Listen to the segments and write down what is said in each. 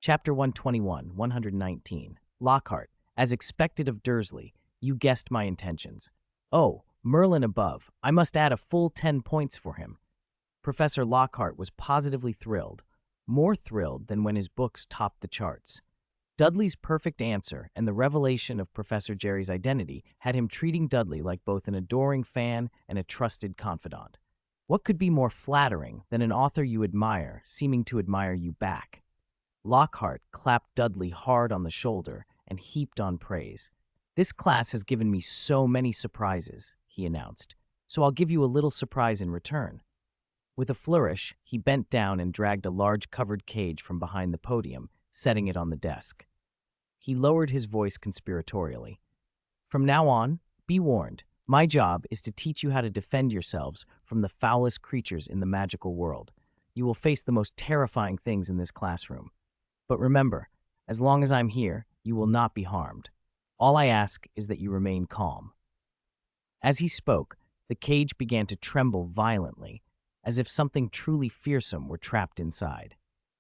Chapter 121, 119. Lockhart, as expected of Dursley, you guessed my intentions. Oh, Merlin above, I must add a full 10 points for him. Professor Lockhart was positively thrilled, more thrilled than when his books topped the charts. Dudley's perfect answer and the revelation of Professor Jerry's identity had him treating Dudley like both an adoring fan and a trusted confidant. What could be more flattering than an author you admire seeming to admire you back? Lockhart clapped Dudley hard on the shoulder and heaped on praise. "This class has given me so many surprises," he announced, "so I'll give you a little surprise in return." With a flourish, he bent down and dragged a large covered cage from behind the podium, setting it on the desk. He lowered his voice conspiratorially. "From now on, be warned. My job is to teach you how to defend yourselves from the foulest creatures in the magical world. You will face the most terrifying things in this classroom. But remember, as long as I'm here, you will not be harmed. All I ask is that you remain calm." As he spoke, the cage began to tremble violently, as if something truly fearsome were trapped inside.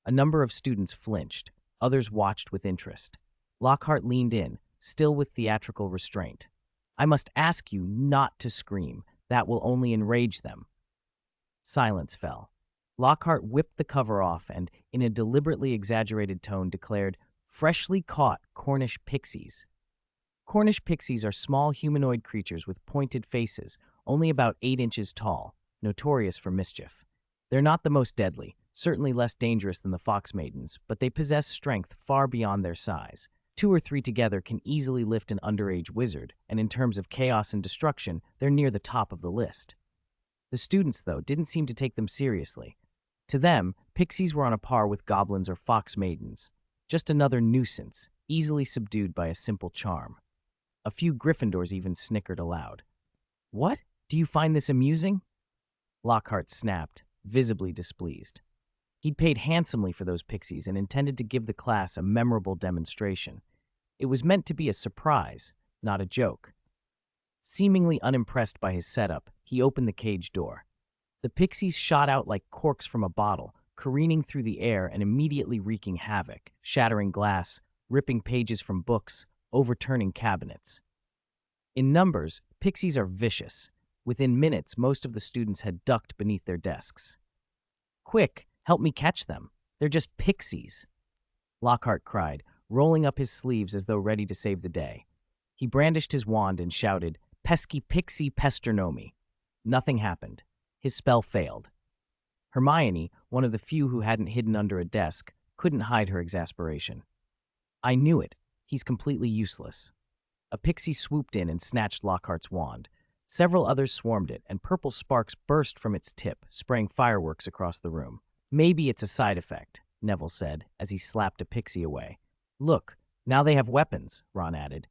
A number of students flinched, others watched with interest. Lockhart leaned in, still with theatrical restraint. "I must ask you not to scream. That will only enrage them." Silence fell. Lockhart whipped the cover off and, in a deliberately exaggerated tone, declared, "Freshly caught Cornish pixies." Cornish pixies are small humanoid creatures with pointed faces, only about 8 inches tall, notorious for mischief. They're not the most deadly, certainly less dangerous than the fox maidens, but they possess strength far beyond their size. 2 or 3 together can easily lift an underage wizard, and in terms of chaos and destruction, they're near the top of the list. The students, though, didn't seem to take them seriously. To them, pixies were on a par with goblins or fox maidens, just another nuisance, easily subdued by a simple charm. A few Gryffindors even snickered aloud. "What? Do you find this amusing?" Lockhart snapped, visibly displeased. He'd paid handsomely for those pixies and intended to give the class a memorable demonstration. It was meant to be a surprise, not a joke. Seemingly unimpressed by his setup, he opened the cage door. The pixies shot out like corks from a bottle, careening through the air and immediately wreaking havoc, shattering glass, ripping pages from books, overturning cabinets. In numbers, pixies are vicious. Within minutes, most of the students had ducked beneath their desks. "Quick, help me catch them. They're just pixies," Lockhart cried, rolling up his sleeves as though ready to save the day. He brandished his wand and shouted, "Pesky pixie pestronomy." Nothing happened. His spell failed. Hermione, one of the few who hadn't hidden under a desk, couldn't hide her exasperation. "I knew it. He's completely useless." A pixie swooped in and snatched Lockhart's wand. Several others swarmed it, and purple sparks burst from its tip, spraying fireworks across the room. "Maybe it's a side effect," Neville said, as he slapped a pixie away. "Look, now they have weapons," Ron added.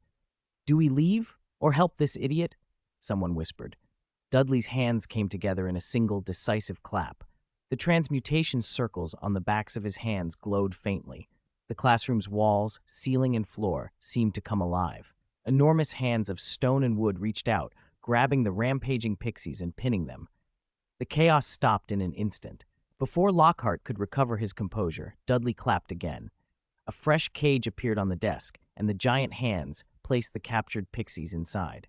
"Do we leave, or help this idiot?" someone whispered. Dudley's hands came together in a single, decisive clap. The transmutation circles on the backs of his hands glowed faintly. The classroom's walls, ceiling, and floor seemed to come alive. Enormous hands of stone and wood reached out, grabbing the rampaging pixies and pinning them. The chaos stopped in an instant. Before Lockhart could recover his composure, Dudley clapped again. A fresh cage appeared on the desk, and the giant hands placed the captured pixies inside.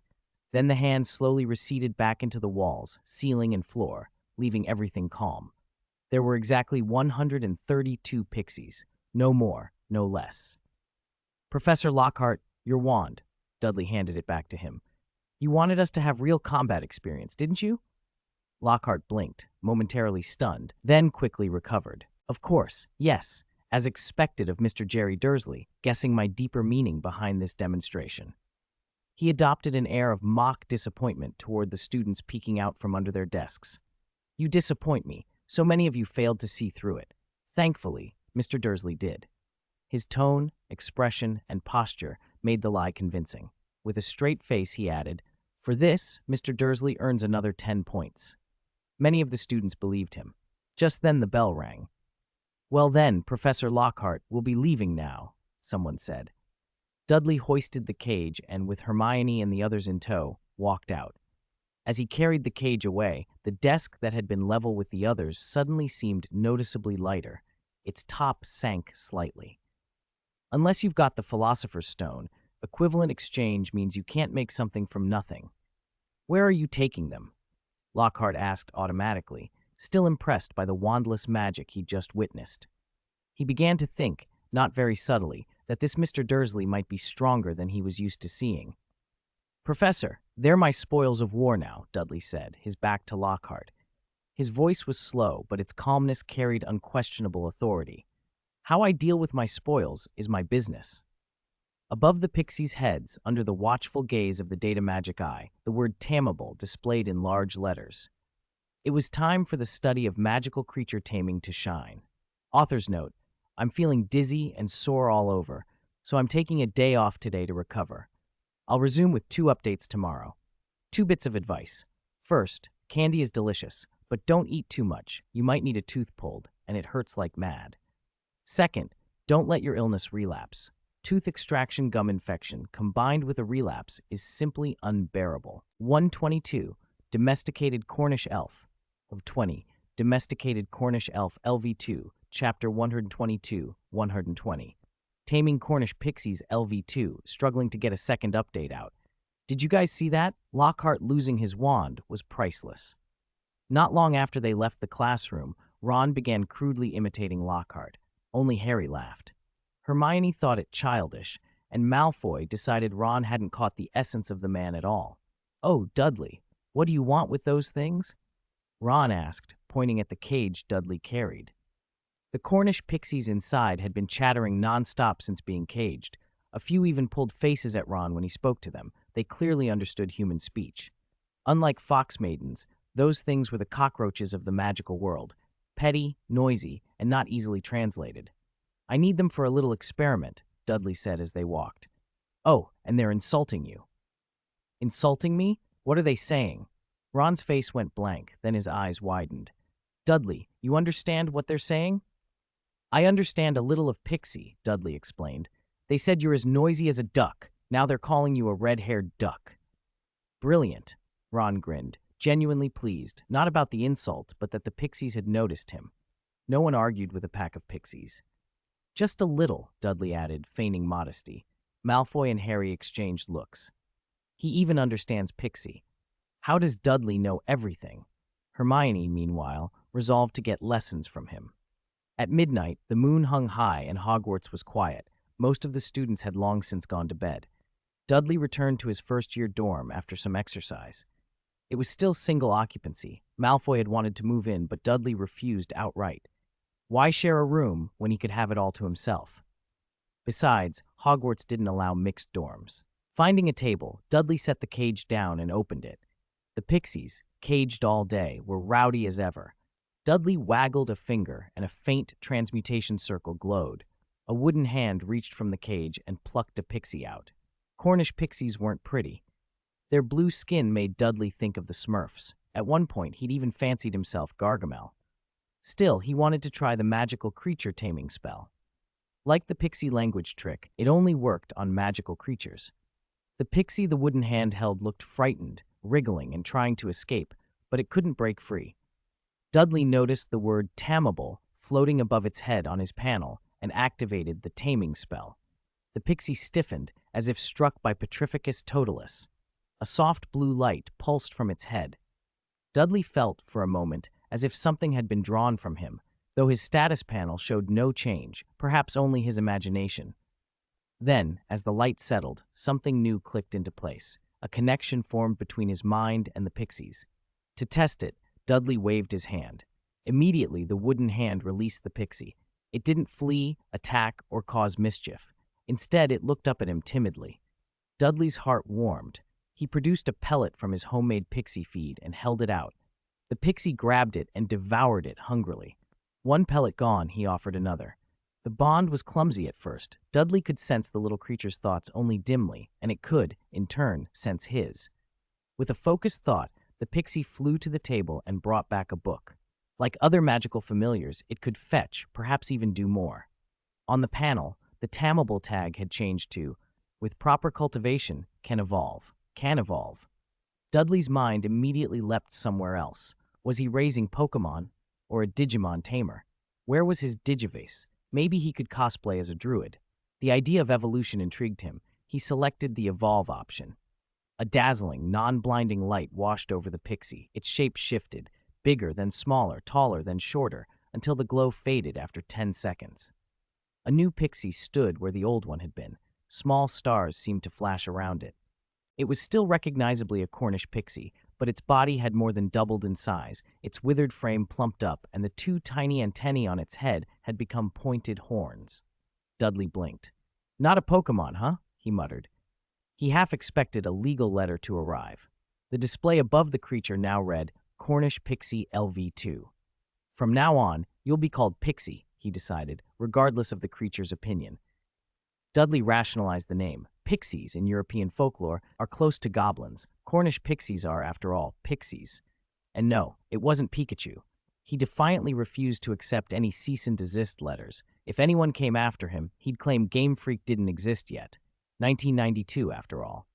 Then the hands slowly receded back into the walls, ceiling, and floor, leaving everything calm. There were exactly 132 pixies. No more, no less. "Professor Lockhart, your wand." Dudley handed it back to him. "You wanted us to have real combat experience, didn't you?" Lockhart blinked, momentarily stunned, then quickly recovered. "Of course, yes, as expected of Mr. Jerry Dursley, guessing my deeper meaning behind this demonstration." He adopted an air of mock disappointment toward the students peeking out from under their desks. "You disappoint me. So many of you failed to see through it. Thankfully, Mr. Dursley did." His tone, expression, and posture made the lie convincing. With a straight face, he added, "For this, Mr. Dursley earns another 10 points. Many of the students believed him. Just then the bell rang. "Well then, Professor Lockhart will be leaving now," someone said. Dudley hoisted the cage and, with Hermione and the others in tow, walked out. As he carried the cage away, the desk that had been level with the others suddenly seemed noticeably lighter. Its top sank slightly. Unless you've got the Philosopher's Stone, equivalent exchange means you can't make something from nothing. Where are you taking them? Lockhart asked automatically, still impressed by the wandless magic he'd just witnessed. He began to think, not very subtly, that this Mr. Dursley might be stronger than he was used to seeing. Professor, they're my spoils of war now, Dudley said, his back to Lockhart. His voice was slow, but its calmness carried unquestionable authority. How I deal with my spoils is my business. Above the pixies' heads, under the watchful gaze of the data magic eye, the word tamable displayed in large letters. It was time for the study of magical creature taming to shine. Author's note, I'm feeling dizzy and sore all over, so I'm taking a day off today to recover. I'll resume with 2 updates tomorrow. 2 bits of advice. First, candy is delicious, but don't eat too much. You might need a tooth pulled, and it hurts like mad. Second, don't let your illness relapse. Tooth extraction gum infection combined with a relapse is simply unbearable. 122. Domesticated Cornish Elf. Of 20. Domesticated Cornish Elf LV2, Chapter 122, 120. Taming Cornish Pixies LV2, struggling to get a second update out. Did you guys see that? Lockhart losing his wand was priceless. Not long after they left the classroom, Ron began crudely imitating Lockhart. Only Harry laughed. Hermione thought it childish, and Malfoy decided Ron hadn't caught the essence of the man at all. Oh, Dudley, what do you want with those things? Ron asked, pointing at the cage Dudley carried. The Cornish pixies inside had been chattering nonstop since being caged. A few even pulled faces at Ron when he spoke to them. They clearly understood human speech. Unlike fox maidens, those things were the cockroaches of the magical world, petty, noisy, and not easily translated. I need them for a little experiment, Dudley said as they walked. Oh, and they're insulting you. Insulting me? What are they saying? Ron's face went blank, then his eyes widened. Dudley, you understand what they're saying? I understand a little of pixie, Dudley explained. They said you're as noisy as a duck. Now they're calling you a red-haired duck. Brilliant, Ron grinned, genuinely pleased, not about the insult, but that the pixies had noticed him. No one argued with a pack of pixies. Just a little, Dudley added, feigning modesty. Malfoy and Harry exchanged looks. He even understands pixie. How does Dudley know everything? Hermione, meanwhile, resolved to get lessons from him. At midnight, the moon hung high and Hogwarts was quiet. Most of the students had long since gone to bed. Dudley returned to his first-year dorm after some exercise. It was still single occupancy. Malfoy had wanted to move in, but Dudley refused outright. Why share a room when he could have it all to himself? Besides, Hogwarts didn't allow mixed dorms. Finding a table, Dudley set the cage down and opened it. The pixies, caged all day, were rowdy as ever. Dudley waggled a finger and a faint transmutation circle glowed. A wooden hand reached from the cage and plucked a pixie out. Cornish pixies weren't pretty. Their blue skin made Dudley think of the Smurfs. At one point, he'd even fancied himself Gargamel. Still, he wanted to try the magical creature taming spell. Like the pixie language trick, it only worked on magical creatures. The pixie the wooden hand held looked frightened, wriggling and trying to escape, but it couldn't break free. Dudley noticed the word tamable floating above its head on his panel and activated the taming spell. The pixie stiffened as if struck by Petrificus totalis. A soft blue light pulsed from its head. Dudley felt, for a moment, as if something had been drawn from him, though his status panel showed no change, perhaps only his imagination. Then, as the light settled, something new clicked into place. A connection formed between his mind and the pixies. To test it, Dudley waved his hand. Immediately, the wooden hand released the pixie. It didn't flee, attack, or cause mischief. Instead, it looked up at him timidly. Dudley's heart warmed. He produced a pellet from his homemade pixie feed and held it out. The pixie grabbed it and devoured it hungrily. One pellet gone, he offered another. The bond was clumsy at first. Dudley could sense the little creature's thoughts only dimly, and it could, in turn, sense his. With a focused thought, the pixie flew to the table and brought back a book. Like other magical familiars, it could fetch, perhaps even do more. On the panel, the tamable tag had changed to, with proper cultivation, can evolve. Can evolve. Dudley's mind immediately leapt somewhere else. Was he raising Pokemon or a Digimon tamer? Where was his Digivice? Maybe he could cosplay as a druid. The idea of evolution intrigued him. He selected the evolve option. A dazzling, non-blinding light washed over the pixie. Its shape shifted, bigger then smaller, taller then shorter, until the glow faded after 10 seconds. A new pixie stood where the old one had been. Small stars seemed to flash around it. It was still recognizably a Cornish pixie, but its body had more than doubled in size, its withered frame plumped up, and the two tiny antennae on its head had become pointed horns. Dudley blinked. "Not a Pokemon, huh?" he muttered. He half expected a legal letter to arrive. The display above the creature now read, Cornish Pixie LV2. "From now on, you'll be called Pixie," he decided, regardless of the creature's opinion. Dudley rationalized the name. Pixies, in European folklore, are close to goblins. Cornish pixies are, after all, pixies. And no, it wasn't Pikachu. He defiantly refused to accept any cease and desist letters. If anyone came after him, he'd claim Game Freak didn't exist yet. 1992, after all.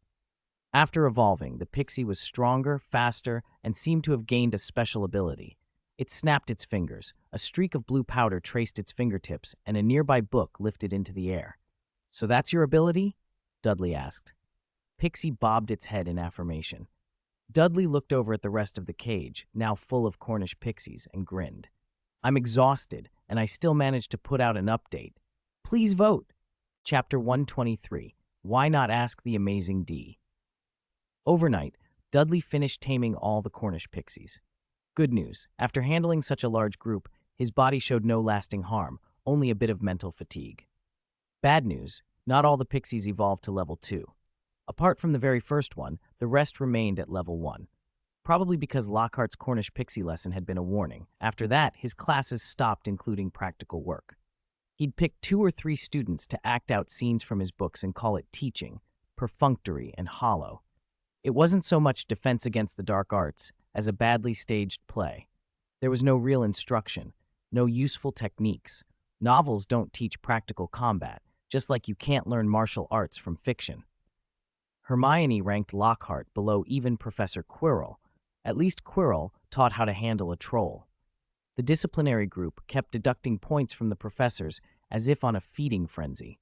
After evolving, the pixie was stronger, faster, and seemed to have gained a special ability. It snapped its fingers. A streak of blue powder traced its fingertips, and a nearby book lifted into the air. "So that's your ability?" Dudley asked. Pixie bobbed its head in affirmation. Dudley looked over at the rest of the cage, now full of Cornish pixies, and grinned. "I'm exhausted, and I still managed to put out an update. Please vote." Chapter 123. Why Not Ask the Amazing D? Overnight, Dudley finished taming all the Cornish pixies. Good news. After handling such a large group, his body showed no lasting harm, only a bit of mental fatigue. Bad news. Not all the pixies evolved to level 2. Apart from the very first one, the rest remained at level 1. Probably because Lockhart's Cornish pixie lesson had been a warning. After that, his classes stopped including practical work. He'd pick 2 or 3 students to act out scenes from his books and call it teaching, perfunctory and hollow. It wasn't so much defense against the dark arts as a badly staged play. There was no real instruction, no useful techniques. Novels don't teach practical combat, just like you can't learn martial arts from fiction. Hermione ranked Lockhart below even Professor Quirrell. At least Quirrell taught how to handle a troll. The disciplinary group kept deducting points from the professors as if on a feeding frenzy.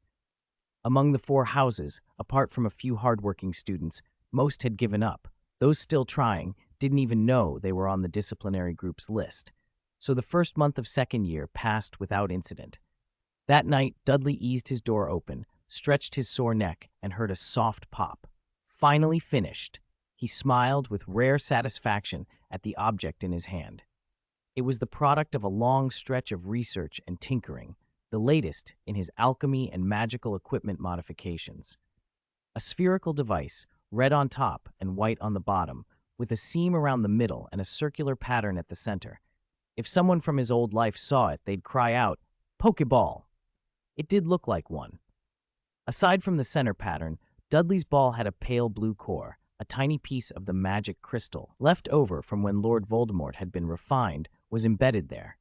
Among the 4 houses, apart from a few hardworking students, most had given up. Those still trying didn't even know they were on the disciplinary group's list. So the first month of second year passed without incident. That night, Dudley eased his door open, stretched his sore neck, and heard a soft pop. Finally finished. He smiled with rare satisfaction at the object in his hand. It was the product of a long stretch of research and tinkering, the latest in his alchemy and magical equipment modifications. A spherical device, red on top and white on the bottom, with a seam around the middle and a circular pattern at the center. If someone from his old life saw it, they'd cry out, "Pokeball!" It did look like one. Aside from the center pattern, Dudley's ball had a pale blue core, a tiny piece of the magic crystal, left over from when Lord Voldemort had been refined, was embedded there.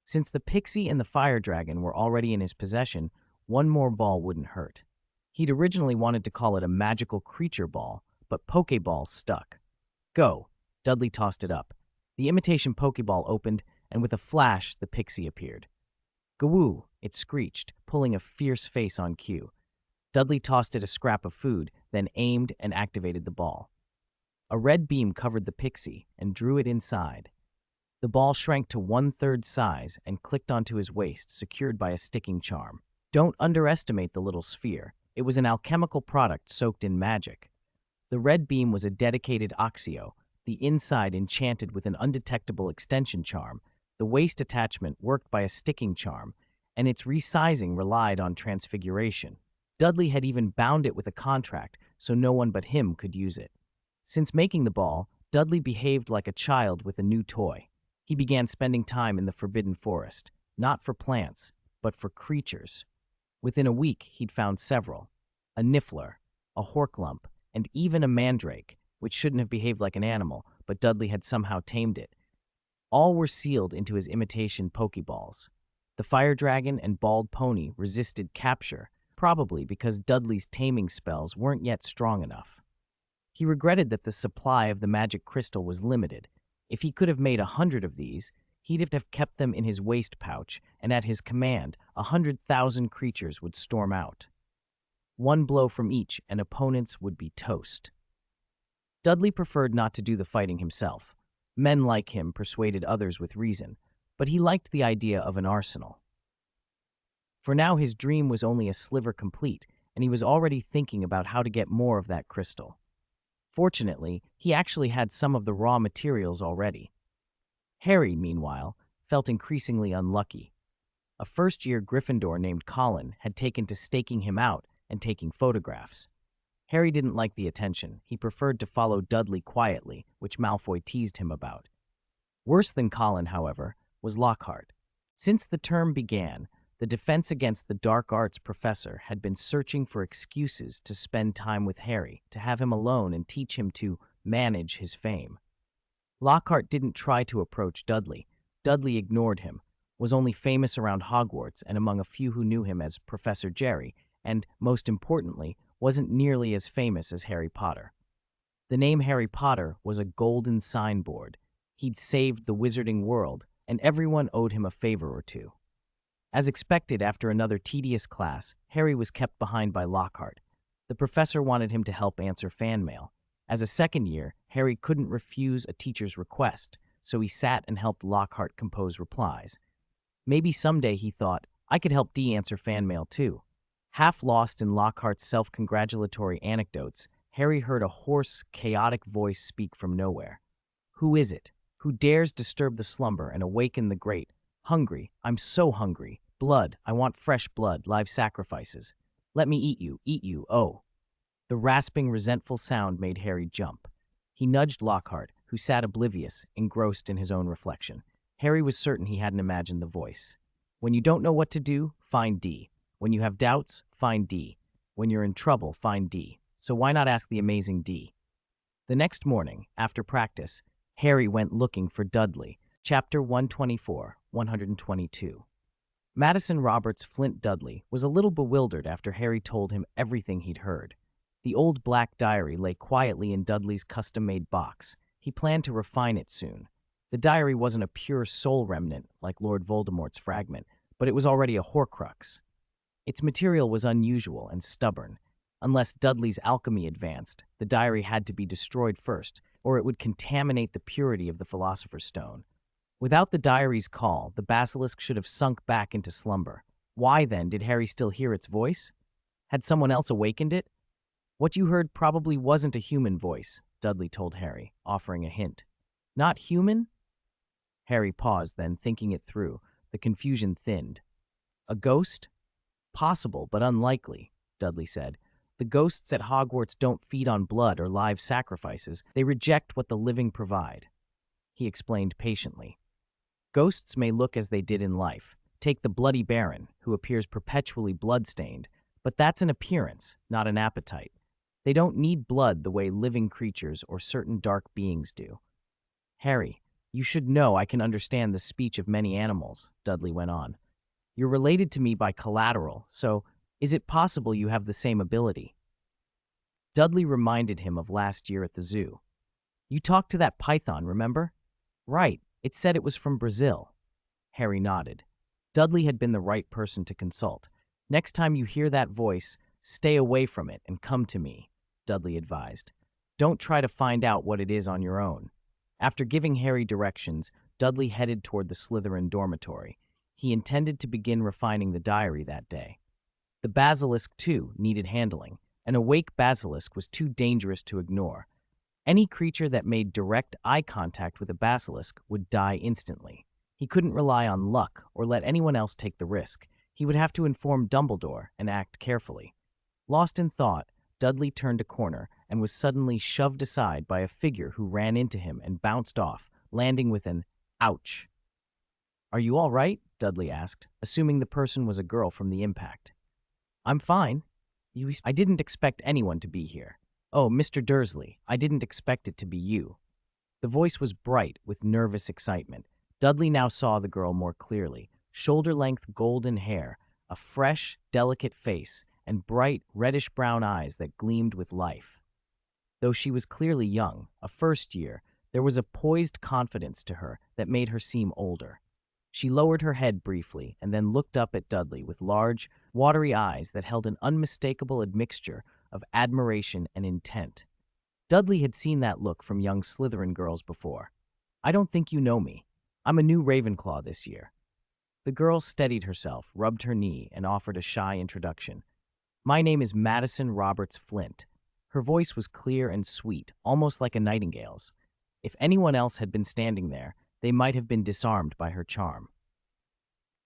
Since the pixie and the fire dragon were already in his possession, one more ball wouldn't hurt. He'd originally wanted to call it a magical creature ball, but Pokeball stuck. "Go." Dudley tossed it up. The imitation Pokeball opened, and with a flash, the pixie appeared. "Gawoo," it screeched, pulling a fierce face on cue. Dudley tossed it a scrap of food, then aimed and activated the ball. A red beam covered the pixie and drew it inside. The ball shrank to 1/3 size and clicked onto his waist, secured by a sticking charm. Don't underestimate the little sphere. It was an alchemical product soaked in magic. The red beam was a dedicated Oxio, the inside enchanted with an undetectable extension charm, the waist attachment worked by a sticking charm, and its resizing relied on transfiguration. Dudley had even bound it with a contract so no one but him could use it. Since making the ball, Dudley behaved like a child with a new toy. He began spending time in the Forbidden Forest, not for plants, but for creatures. Within a week, he'd found several: a niffler, a horklump, and even a mandrake, which shouldn't have behaved like an animal, but Dudley had somehow tamed it. All were sealed into his imitation Pokeballs. The fire dragon and bald pony resisted capture, probably because Dudley's taming spells weren't yet strong enough. He regretted that the supply of the magic crystal was limited. If he could have made 100 of these, he'd have kept them in his waist pouch, and at his command, 100,000 creatures would storm out. One blow from each, and opponents would be toast. Dudley preferred not to do the fighting himself. Men like him persuaded others with reason, but he liked the idea of an arsenal. For now his dream was only a sliver complete, and he was already thinking about how to get more of that crystal. Fortunately, he actually had some of the raw materials already. Harry, meanwhile, felt increasingly unlucky. A first-year Gryffindor named Colin had taken to staking him out and taking photographs. Harry didn't like the attention. He preferred to follow Dudley quietly, which Malfoy teased him about. Worse than Colin, however, was Lockhart. Since the term began, the Defense Against the Dark Arts professor had been searching for excuses to spend time with Harry, to have him alone and teach him to manage his fame. Lockhart didn't try to approach Dudley. Dudley ignored him, was only famous around Hogwarts and among a few who knew him as Professor Jerry, and, most importantly, wasn't nearly as famous as Harry Potter. The name Harry Potter was a golden signboard. He'd saved the wizarding world, and everyone owed him a favor or two. As expected, after another tedious class, Harry was kept behind by Lockhart. The professor wanted him to help answer fan mail. As a second year, Harry couldn't refuse a teacher's request, so he sat and helped Lockhart compose replies. Maybe someday, he thought, I could help Dee answer fan mail too. Half lost in Lockhart's self-congratulatory anecdotes, Harry heard a hoarse, chaotic voice speak from nowhere. Who is it? Who dares disturb the slumber and awaken the great? Hungry, I'm so hungry. Blood, I want fresh blood, live sacrifices. Let me eat you, oh. The rasping, resentful sound made Harry jump. He nudged Lockhart, who sat oblivious, engrossed in his own reflection. Harry was certain he hadn't imagined the voice. When you don't know what to do, find D. When you have doubts, find D. When you're in trouble, find D. So why not ask the amazing D? The next morning, after practice, Harry went looking for Dudley. Chapter 124, 122. Madison Roberts Flint Dudley was a little bewildered after Harry told him everything he'd heard. The old black diary lay quietly in Dudley's custom-made box. He planned to refine it soon. The diary wasn't a pure soul remnant like Lord Voldemort's fragment, but it was already a Horcrux. Its material was unusual and stubborn. Unless Dudley's alchemy advanced, the diary had to be destroyed first, or it would contaminate the purity of the Philosopher's Stone. Without the diary's call, the basilisk should have sunk back into slumber. Why, then, did Harry still hear its voice? Had someone else awakened it? What you heard probably wasn't a human voice, Dudley told Harry, offering a hint. Not human? Harry paused, then, thinking it through. The confusion thinned. A ghost? Possible, but unlikely, Dudley said. The ghosts at Hogwarts don't feed on blood or live sacrifices. They reject what the living provide. He explained patiently. Ghosts may look as they did in life. Take the Bloody Baron, who appears perpetually blood-stained, but that's an appearance, not an appetite. They don't need blood the way living creatures or certain dark beings do. Harry, you should know I can understand the speech of many animals, Dudley went on. You're related to me by collateral, so is it possible you have the same ability? Dudley reminded him of last year at the zoo. You talked to that python, remember? Right, it said it was from Brazil. Harry nodded. Dudley had been the right person to consult. Next time you hear that voice, stay away from it and come to me, Dudley advised. Don't try to find out what it is on your own. After giving Harry directions, Dudley headed toward the Slytherin dormitory. He intended to begin refining the diary that day. The basilisk, too, needed handling. An awake basilisk was too dangerous to ignore. Any creature that made direct eye contact with a basilisk would die instantly. He couldn't rely on luck or let anyone else take the risk. He would have to inform Dumbledore and act carefully. Lost in thought, Dudley turned a corner and was suddenly shoved aside by a figure who ran into him and bounced off, landing with an ouch. Are you all right? Dudley asked, assuming the person was a girl from the impact. I'm fine. I didn't expect anyone to be here. Oh, Mr. Dursley, I didn't expect it to be you. The voice was bright with nervous excitement. Dudley now saw the girl more clearly. Shoulder-length golden hair, a fresh, delicate face, and bright, reddish-brown eyes that gleamed with life. Though she was clearly young, a first year, there was a poised confidence to her that made her seem older. She lowered her head briefly and then looked up at Dudley with large, watery eyes that held an unmistakable admixture of admiration and intent. Dudley had seen that look from young Slytherin girls before. "I don't think you know me. I'm a new Ravenclaw this year." The girl steadied herself, rubbed her knee, and offered a shy introduction. "My name is Madison Roberts Flint." Her voice was clear and sweet, almost like a nightingale's. If anyone else had been standing there, they might have been disarmed by her charm.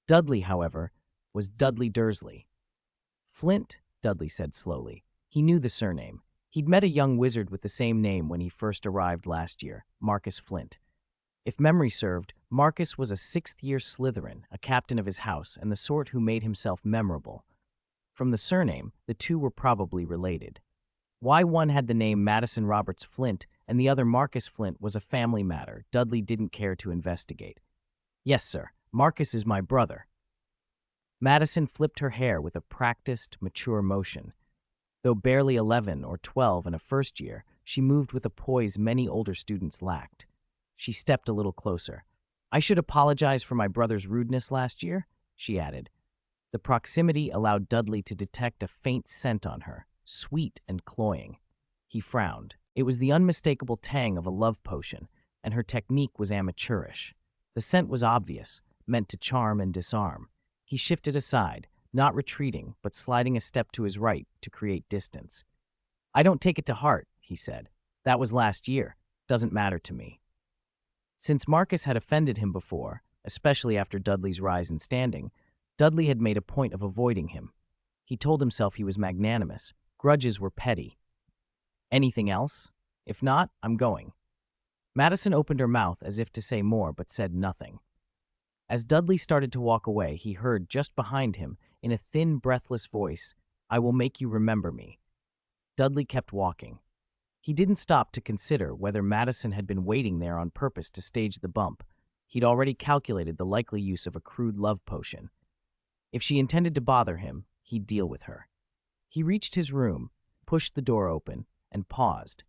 Dudley, however, was Dudley Dursley. "Flint," Dudley said slowly. He knew the surname. He'd met a young wizard with the same name when he first arrived last year, Marcus Flint. If memory served, Marcus was a sixth-year Slytherin, a captain of his house, and the sort who made himself memorable. From the surname, the two were probably related. Why one had the name Madison Roberts Flint and the other Marcus Flint was a family matter Dudley didn't care to investigate. "Yes, sir. Marcus is my brother." Madison flipped her hair with a practiced, mature motion. Though barely 11 or 12 in a first year, she moved with a poise many older students lacked. She stepped a little closer. "I should apologize for my brother's rudeness last year," she added. The proximity allowed Dudley to detect a faint scent on her, sweet and cloying. He frowned. It was the unmistakable tang of a love potion, and her technique was amateurish. The scent was obvious, meant to charm and disarm. He shifted aside, not retreating, but sliding a step to his right to create distance. "I don't take it to heart," he said. "That was last year. Doesn't matter to me." Since Marcus had offended him before, especially after Dudley's rise in standing, Dudley had made a point of avoiding him. He told himself he was magnanimous. Grudges were petty. "Anything else? If not, I'm going." Madison opened her mouth as if to say more, but said nothing. As Dudley started to walk away, he heard just behind him, in a thin, breathless voice, "I will make you remember me." Dudley kept walking. He didn't stop to consider whether Madison had been waiting there on purpose to stage the bump. He'd already calculated the likely use of a crude love potion. If she intended to bother him, he'd deal with her. He reached his room, pushed the door open, and paused.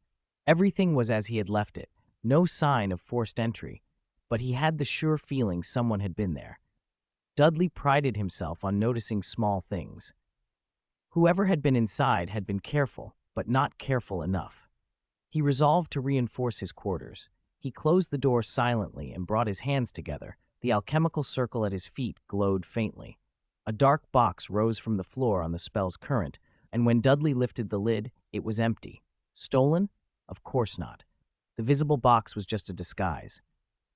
Everything was as he had left it, no sign of forced entry, but he had the sure feeling someone had been there. Dudley prided himself on noticing small things. Whoever had been inside had been careful, but not careful enough. He resolved to reinforce his quarters. He closed the door silently and brought his hands together. The alchemical circle at his feet glowed faintly. A dark box rose from the floor on the spell's current, and when Dudley lifted the lid, it was empty. Stolen? Of course not. The visible box was just a disguise.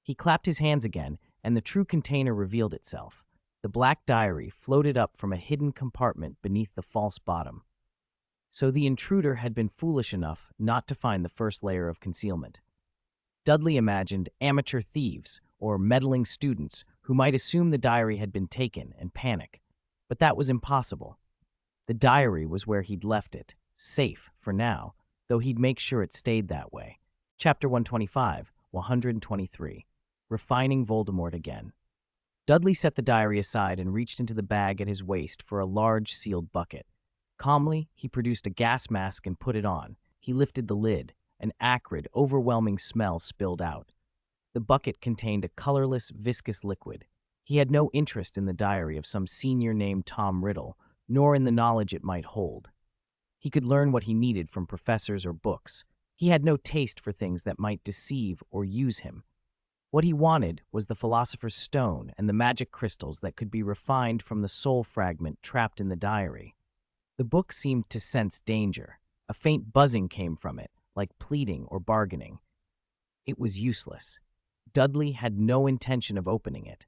He clapped his hands again, and the true container revealed itself. The black diary floated up from a hidden compartment beneath the false bottom. So the intruder had been foolish enough not to find the first layer of concealment. Dudley imagined amateur thieves or meddling students who might assume the diary had been taken and panic. But that was impossible. The diary was where he'd left it, safe for now, though he'd make sure it stayed that way. Chapter 125, 123. Refining Voldemort Again. Dudley set the diary aside and reached into the bag at his waist for a large sealed bucket. Calmly, he produced a gas mask and put it on. He lifted the lid. An acrid, overwhelming smell spilled out. The bucket contained a colorless, viscous liquid. He had no interest in the diary of some senior named Tom Riddle, nor in the knowledge it might hold. He could learn what he needed from professors or books. He had no taste for things that might deceive or use him. What he wanted was the Philosopher's Stone and the magic crystals that could be refined from the soul fragment trapped in the diary. The book seemed to sense danger. A faint buzzing came from it, like pleading or bargaining. It was useless. Dudley had no intention of opening it.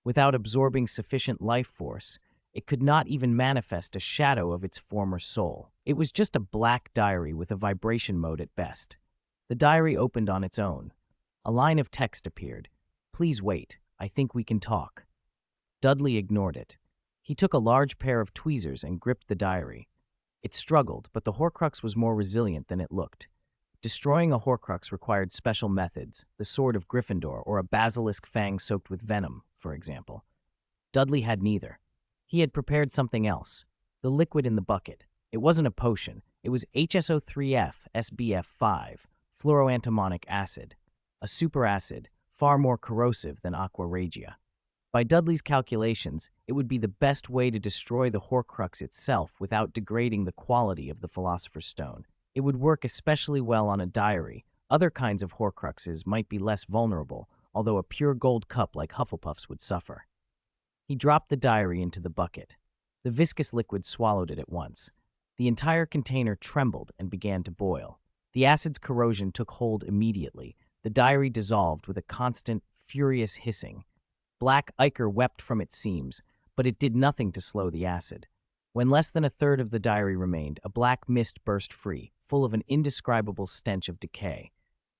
Without absorbing sufficient life force, it could not even manifest a shadow of its former soul. It was just a black diary with a vibration mode at best. The diary opened on its own. A line of text appeared. "Please wait. I think we can talk." Dudley ignored it. He took a large pair of tweezers and gripped the diary. It struggled, but the Horcrux was more resilient than it looked. Destroying a Horcrux required special methods, the sword of Gryffindor or a basilisk fang soaked with venom, for example. Dudley had neither. He had prepared something else. The liquid in the bucket. It wasn't a potion. It was HSO3F SBF5, fluoroantimonic acid, a superacid, far more corrosive than aqua regia. By Dudley's calculations, it would be the best way to destroy the Horcrux itself without degrading the quality of the Philosopher's Stone. It would work especially well on a diary. Other kinds of Horcruxes might be less vulnerable, although a pure gold cup like Hufflepuff's would suffer. He dropped the diary into the bucket. The viscous liquid swallowed it at once. The entire container trembled and began to boil. The acid's corrosion took hold immediately. The diary dissolved with a constant, furious hissing. Black ichor wept from its seams, but it did nothing to slow the acid. When less than a third of the diary remained, a black mist burst free, full of an indescribable stench of decay.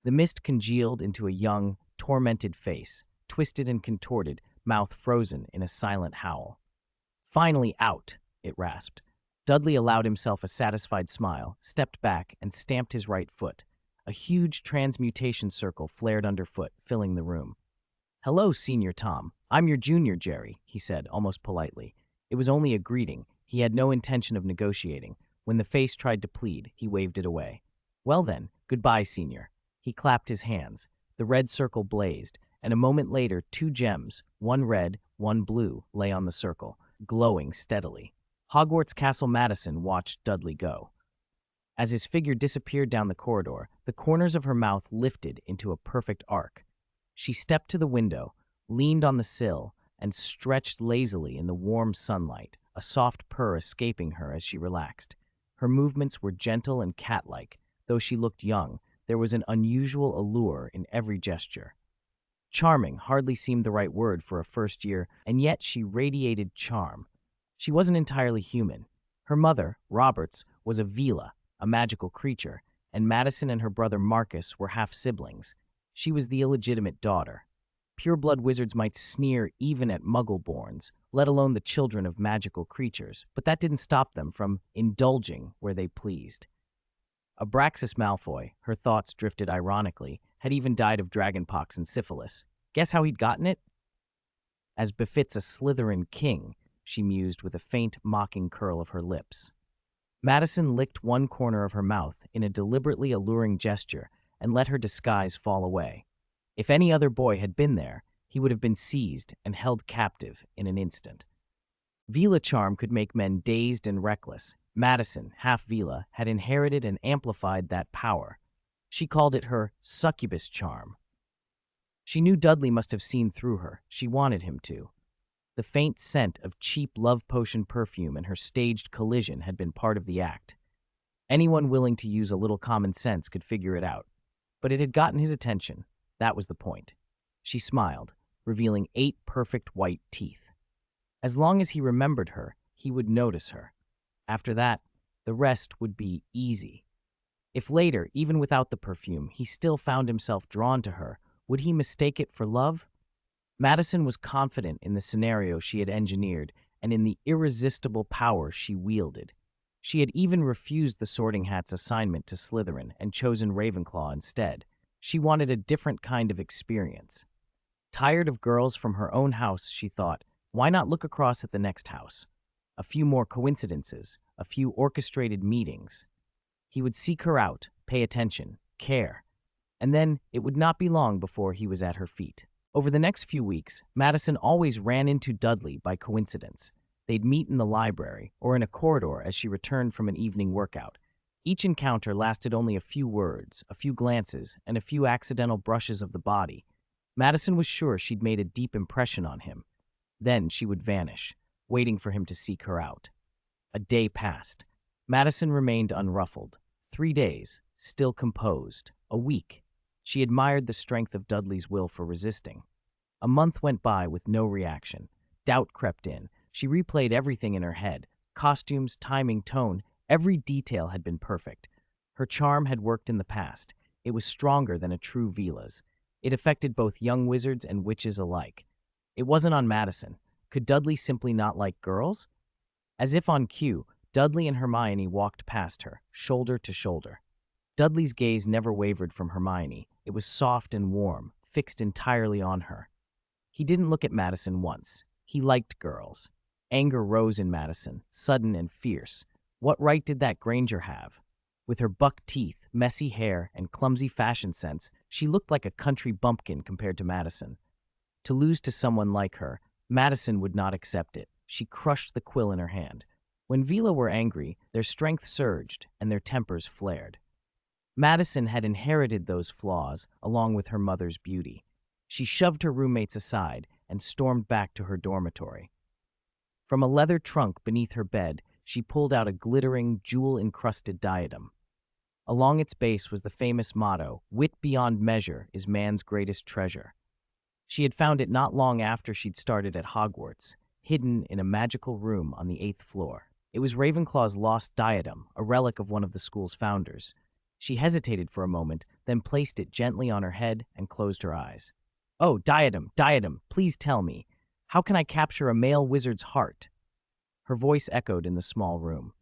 The mist congealed into a young, tormented face, twisted and contorted, mouth frozen in a silent howl. "Finally out," it rasped. Dudley allowed himself a satisfied smile, stepped back, and stamped his right foot. A huge transmutation circle flared underfoot, filling the room. "Hello, Senior Tom. I'm your junior, Jerry," he said, almost politely. It was only a greeting. He had no intention of negotiating. When the face tried to plead, he waved it away. "Well then, goodbye, Senior." He clapped his hands. The red circle blazed, and a moment later 2 gems, one red, one blue, lay on the circle, glowing steadily. Hogwarts Castle Madison watched Dudley go. As his figure disappeared down the corridor, the corners of her mouth lifted into a perfect arc. She stepped to the window, leaned on the sill, and stretched lazily in the warm sunlight, a soft purr escaping her as she relaxed. Her movements were gentle and cat-like. Though she looked young, there was an unusual allure in every gesture. Charming hardly seemed the right word for a first year, and yet she radiated charm. She wasn't entirely human. Her mother, Roberts, was a Vila, a magical creature, and Madison and her brother Marcus were half-siblings. She was the illegitimate daughter. Pure-blood wizards might sneer even at Muggle-borns, let alone the children of magical creatures, but that didn't stop them from indulging where they pleased. Abraxas Malfoy, her thoughts drifted ironically, had even died of dragonpox and syphilis. Guess how he'd gotten it? As befits a Slytherin king, she mused with a faint, mocking curl of her lips. Madison licked one corner of her mouth in a deliberately alluring gesture and let her disguise fall away. If any other boy had been there, he would have been seized and held captive in an instant. Vila charm could make men dazed and reckless. Madison, half Vila, had inherited and amplified that power. She called it her succubus charm. She knew Dudley must have seen through her. She wanted him to. The faint scent of cheap love potion perfume and her staged collision had been part of the act. Anyone willing to use a little common sense could figure it out. But it had gotten his attention. That was the point. She smiled, revealing 8 perfect white teeth. As long as he remembered her, he would notice her. After that, the rest would be easy. If later, even without the perfume, he still found himself drawn to her, would he mistake it for love? Madison was confident in the scenario she had engineered and in the irresistible power she wielded. She had even refused the Sorting Hat's assignment to Slytherin and chosen Ravenclaw instead. She wanted a different kind of experience. Tired of girls from her own house, she thought, why not look across at the next house? A few more coincidences, a few orchestrated meetings. He would seek her out, pay attention, care. And then it would not be long before he was at her feet. Over the next few weeks, Madison always ran into Dudley by coincidence. They'd meet in the library or in a corridor as she returned from an evening workout. Each encounter lasted only a few words, a few glances, and a few accidental brushes of the body. Madison was sure she'd made a deep impression on him. Then she would vanish, waiting for him to seek her out. A day passed. Madison remained unruffled. 3 days, still composed. A week. She admired the strength of Dudley's will for resisting. A month went by with no reaction. Doubt crept in. She replayed everything in her head. Costumes, timing, tone, every detail had been perfect. Her charm had worked in the past. It was stronger than a true Vila's. It affected both young wizards and witches alike. It wasn't on Madison. Could Dudley simply not like girls? As if on cue, Dudley and Hermione walked past her, shoulder to shoulder. Dudley's gaze never wavered from Hermione. It was soft and warm, fixed entirely on her. He didn't look at Madison once. He liked girls. Anger rose in Madison, sudden and fierce. What right did that Granger have? With her buck teeth, messy hair, and clumsy fashion sense, she looked like a country bumpkin compared to Madison. To lose to someone like her, Madison would not accept it. She crushed the quill in her hand. When Vila were angry, their strength surged and their tempers flared. Madison had inherited those flaws along with her mother's beauty. She shoved her roommates aside and stormed back to her dormitory. From a leather trunk beneath her bed, she pulled out a glittering, jewel-encrusted diadem. Along its base was the famous motto, "Wit beyond measure is man's greatest treasure." She had found it not long after she'd started at Hogwarts, hidden in a magical room on the 8th floor. It was Ravenclaw's lost diadem, a relic of one of the school's founders. She hesitated for a moment, then placed it gently on her head and closed her eyes. "Oh, diadem, diadem, please tell me. How can I capture a male wizard's heart?" Her voice echoed in the small room.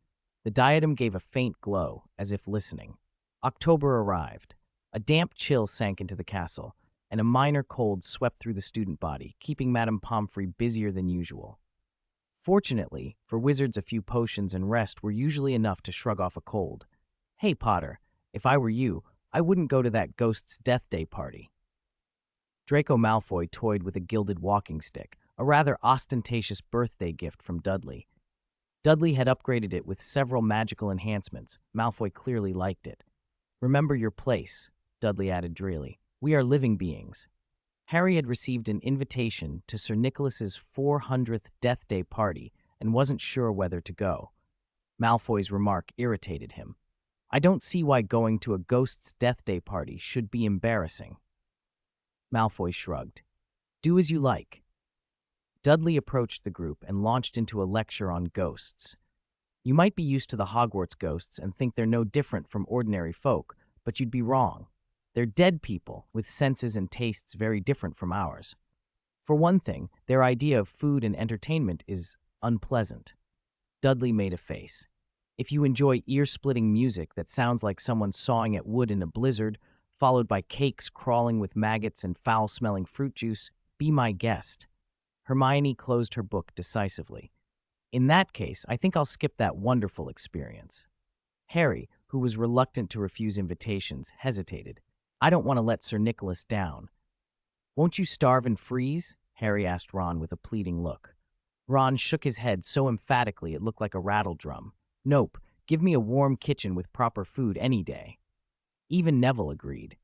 The diadem gave a faint glow, as if listening. October arrived. A damp chill sank into the castle, and a minor cold swept through the student body, keeping Madame Pomfrey busier than usual. Fortunately, for wizards, a few potions and rest were usually enough to shrug off a cold. "Hey, Potter, if I were you, I wouldn't go to that ghost's death day party." Draco Malfoy toyed with a gilded walking stick, a rather ostentatious birthday gift from Dudley. Dudley had upgraded it with several magical enhancements. Malfoy clearly liked it. "Remember your place," Dudley added drearily. "We are living beings." Harry had received an invitation to Sir Nicholas's 400th Death Day party and wasn't sure whether to go. Malfoy's remark irritated him. "I don't see why going to a ghost's Death Day party should be embarrassing." Malfoy shrugged. "Do as you like." Dudley approached the group and launched into a lecture on ghosts. "You might be used to the Hogwarts ghosts and think they're no different from ordinary folk, but you'd be wrong. They're dead people with senses and tastes very different from ours. For one thing, their idea of food and entertainment is unpleasant." Dudley made a face. "If you enjoy ear-splitting music that sounds like someone sawing at wood in a blizzard, followed by cakes crawling with maggots and foul-smelling fruit juice, be my guest." Hermione closed her book decisively. "In that case, I think I'll skip that wonderful experience." Harry, who was reluctant to refuse invitations, hesitated. "I don't want to let Sir Nicholas down." "Won't you starve and freeze?" Harry asked Ron with a pleading look. Ron shook his head so emphatically it looked like a rattle drum. "Nope, give me a warm kitchen with proper food any day." Even Neville agreed.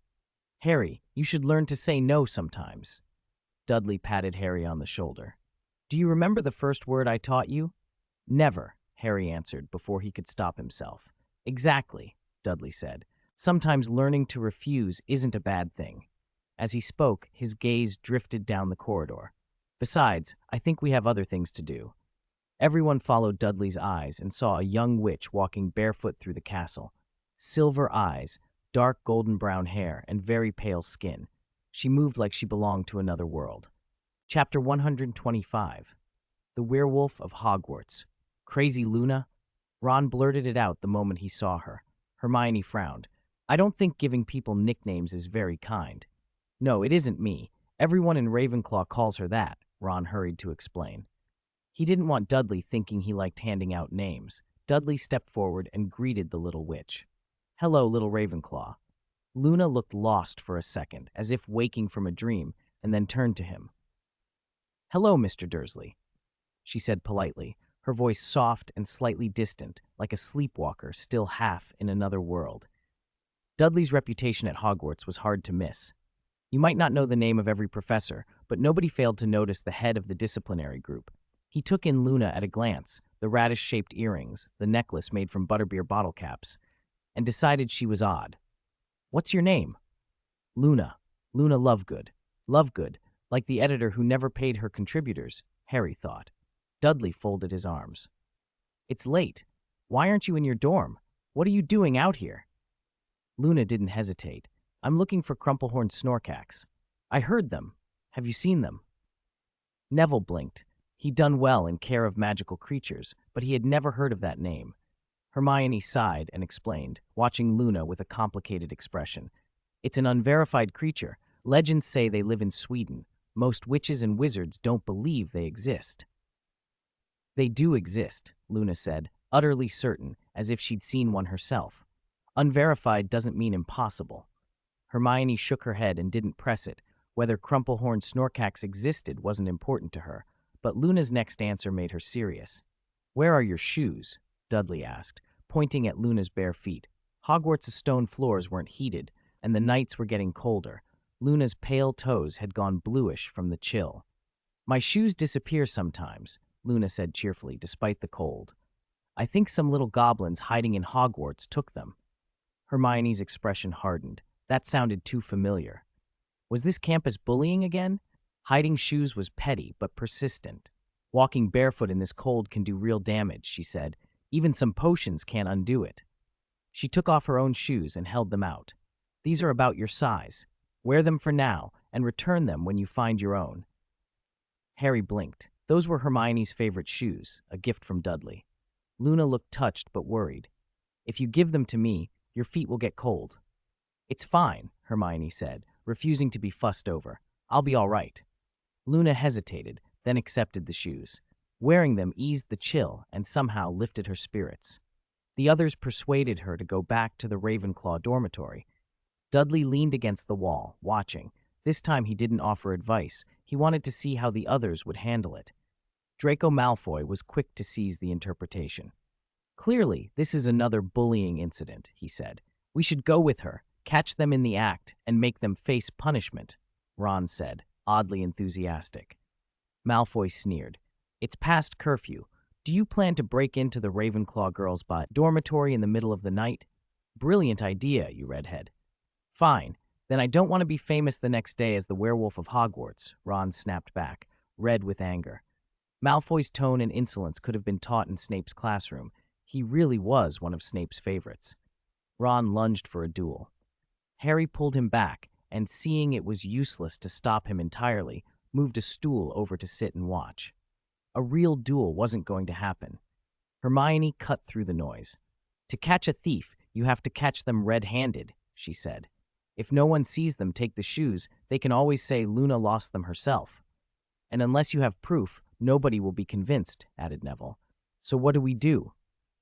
"Harry, you should learn to say no sometimes." Dudley patted Harry on the shoulder. "Do you remember the first word I taught you?" "Never," Harry answered before he could stop himself. "Exactly," Dudley said. "Sometimes learning to refuse isn't a bad thing." As he spoke, his gaze drifted down the corridor. "Besides, I think we have other things to do." Everyone followed Dudley's eyes and saw a young witch walking barefoot through the castle. Silver eyes, dark golden brown hair, and very pale skin. She moved like she belonged to another world. Chapter 125. The Werewolf of Hogwarts. "Crazy Luna?" Ron blurted it out the moment he saw her. Hermione frowned. "I don't think giving people nicknames is very kind." "No, it isn't me. Everyone in Ravenclaw calls her that," Ron hurried to explain. He didn't want Dudley thinking he liked handing out names. Dudley stepped forward and greeted the little witch. "Hello, little Ravenclaw." Luna looked lost for a second, as if waking from a dream, and then turned to him. "Hello, Mr. Dursley," she said politely, her voice soft and slightly distant, like a sleepwalker still half in another world. Dudley's reputation at Hogwarts was hard to miss. You might not know the name of every professor, but nobody failed to notice the head of the disciplinary group. He took in Luna at a glance, the radish-shaped earrings, the necklace made from butterbeer bottle caps, and decided she was odd. "What's your name?" "Luna. Luna Lovegood." Lovegood, like the editor who never paid her contributors, Harry thought. Dudley folded his arms. "It's late. Why aren't you in your dorm? What are you doing out here?" Luna didn't hesitate. "I'm looking for Crumplehorn Snorkax. I heard them. Have you seen them?" Neville blinked. He'd done well in Care of Magical Creatures, but he had never heard of that name. Hermione sighed and explained, watching Luna with a complicated expression. "It's an unverified creature. Legends say they live in Sweden. Most witches and wizards don't believe they exist." "They do exist," Luna said, utterly certain, as if she'd seen one herself. "Unverified doesn't mean impossible." Hermione shook her head and didn't press it. Whether Crumplehorn Snorkax existed wasn't important to her, but Luna's next answer made her serious. "Where are your shoes?" Dudley asked, pointing at Luna's bare feet. Hogwarts' stone floors weren't heated, and the nights were getting colder. Luna's pale toes had gone bluish from the chill. "My shoes disappear sometimes," Luna said cheerfully, despite the cold. "I think some little goblins hiding in Hogwarts took them." Hermione's expression hardened. That sounded too familiar. Was this campus bullying again? Hiding shoes was petty, but persistent. "Walking barefoot in this cold can do real damage," she said. "Even some potions can't undo it." She took off her own shoes and held them out. "These are about your size. Wear them for now, and return them when you find your own." Harry blinked. Those were Hermione's favorite shoes, a gift from Dudley. Luna looked touched but worried. "If you give them to me, your feet will get cold." "It's fine," Hermione said, refusing to be fussed over. "I'll be all right." Luna hesitated, then accepted the shoes. Wearing them eased the chill and somehow lifted her spirits. The others persuaded her to go back to the Ravenclaw dormitory. Dudley leaned against the wall, watching. This time he didn't offer advice. He wanted to see how the others would handle it. Draco Malfoy was quick to seize the interpretation. "Clearly, this is another bullying incident," he said. "We should go with her, catch them in the act, and make them face punishment," Ron said, oddly enthusiastic. Malfoy sneered. "It's past curfew. Do you plan to break into the Ravenclaw girls' dormitory in the middle of the night? Brilliant idea, you redhead." "Fine. Then I don't want to be famous the next day as the werewolf of Hogwarts," Ron snapped back, red with anger. Malfoy's tone and insolence could have been taught in Snape's classroom. He really was one of Snape's favorites. Ron lunged for a duel. Harry pulled him back, and seeing it was useless to stop him entirely, moved a stool over to sit and watch. A real duel wasn't going to happen. Hermione cut through the noise. "To catch a thief, you have to catch them red-handed," she said. "If no one sees them take the shoes, they can always say Luna lost them herself. And unless you have proof, nobody will be convinced," added Neville. "So what do we do?"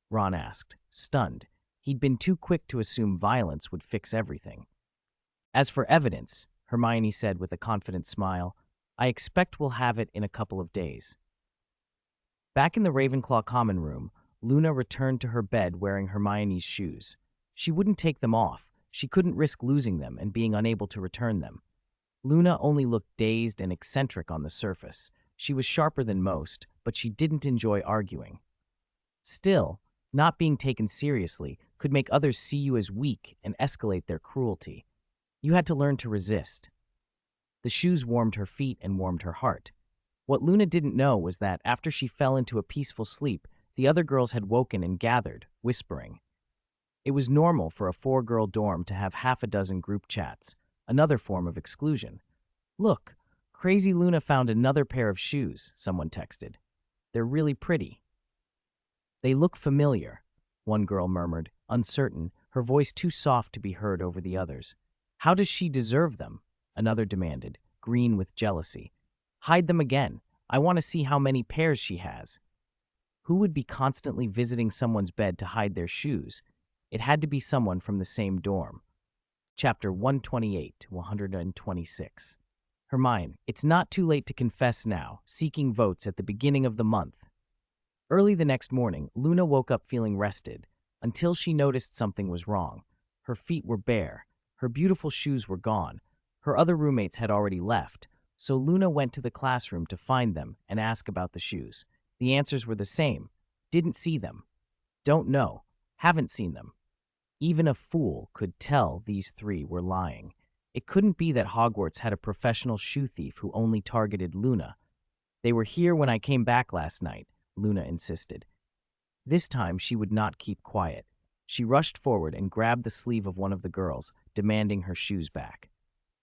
Ron asked, stunned. He'd been too quick to assume violence would fix everything. "As for evidence," Hermione said with a confident smile, "I expect we'll have it in a couple of days." Back in the Ravenclaw common room, Luna returned to her bed wearing Hermione's shoes. She wouldn't take them off. She couldn't risk losing them and being unable to return them. Luna only looked dazed and eccentric on the surface. She was sharper than most, but she didn't enjoy arguing. Still, not being taken seriously could make others see you as weak and escalate their cruelty. You had to learn to resist. The shoes warmed her feet and warmed her heart. What Luna didn't know was that after she fell into a peaceful sleep, the other girls had woken and gathered, whispering. It was normal for a 4-girl dorm to have half a dozen group chats, another form of exclusion. "Look, Crazy Luna found another pair of shoes," someone texted. "They're really pretty." "They look familiar," one girl murmured, uncertain, her voice too soft to be heard over the others. "How does she deserve them?" another demanded, green with jealousy. "Hide them again. I want to see how many pairs she has." Who would be constantly visiting someone's bed to hide their shoes? It had to be someone from the same dorm. Chapter 128 to 126. Hermione, it's not too late to confess now, seeking votes at the beginning of the month. Early the next morning, Luna woke up feeling rested, until she noticed something was wrong. Her feet were bare. Her beautiful shoes were gone. Her other roommates had already left, so Luna went to the classroom to find them and ask about the shoes. The answers were the same. Didn't see them. Don't know. Haven't seen them. Even a fool could tell these three were lying. It couldn't be that Hogwarts had a professional shoe thief who only targeted Luna. "They were here when I came back last night," Luna insisted. This time she would not keep quiet. She rushed forward and grabbed the sleeve of one of the girls, demanding her shoes back.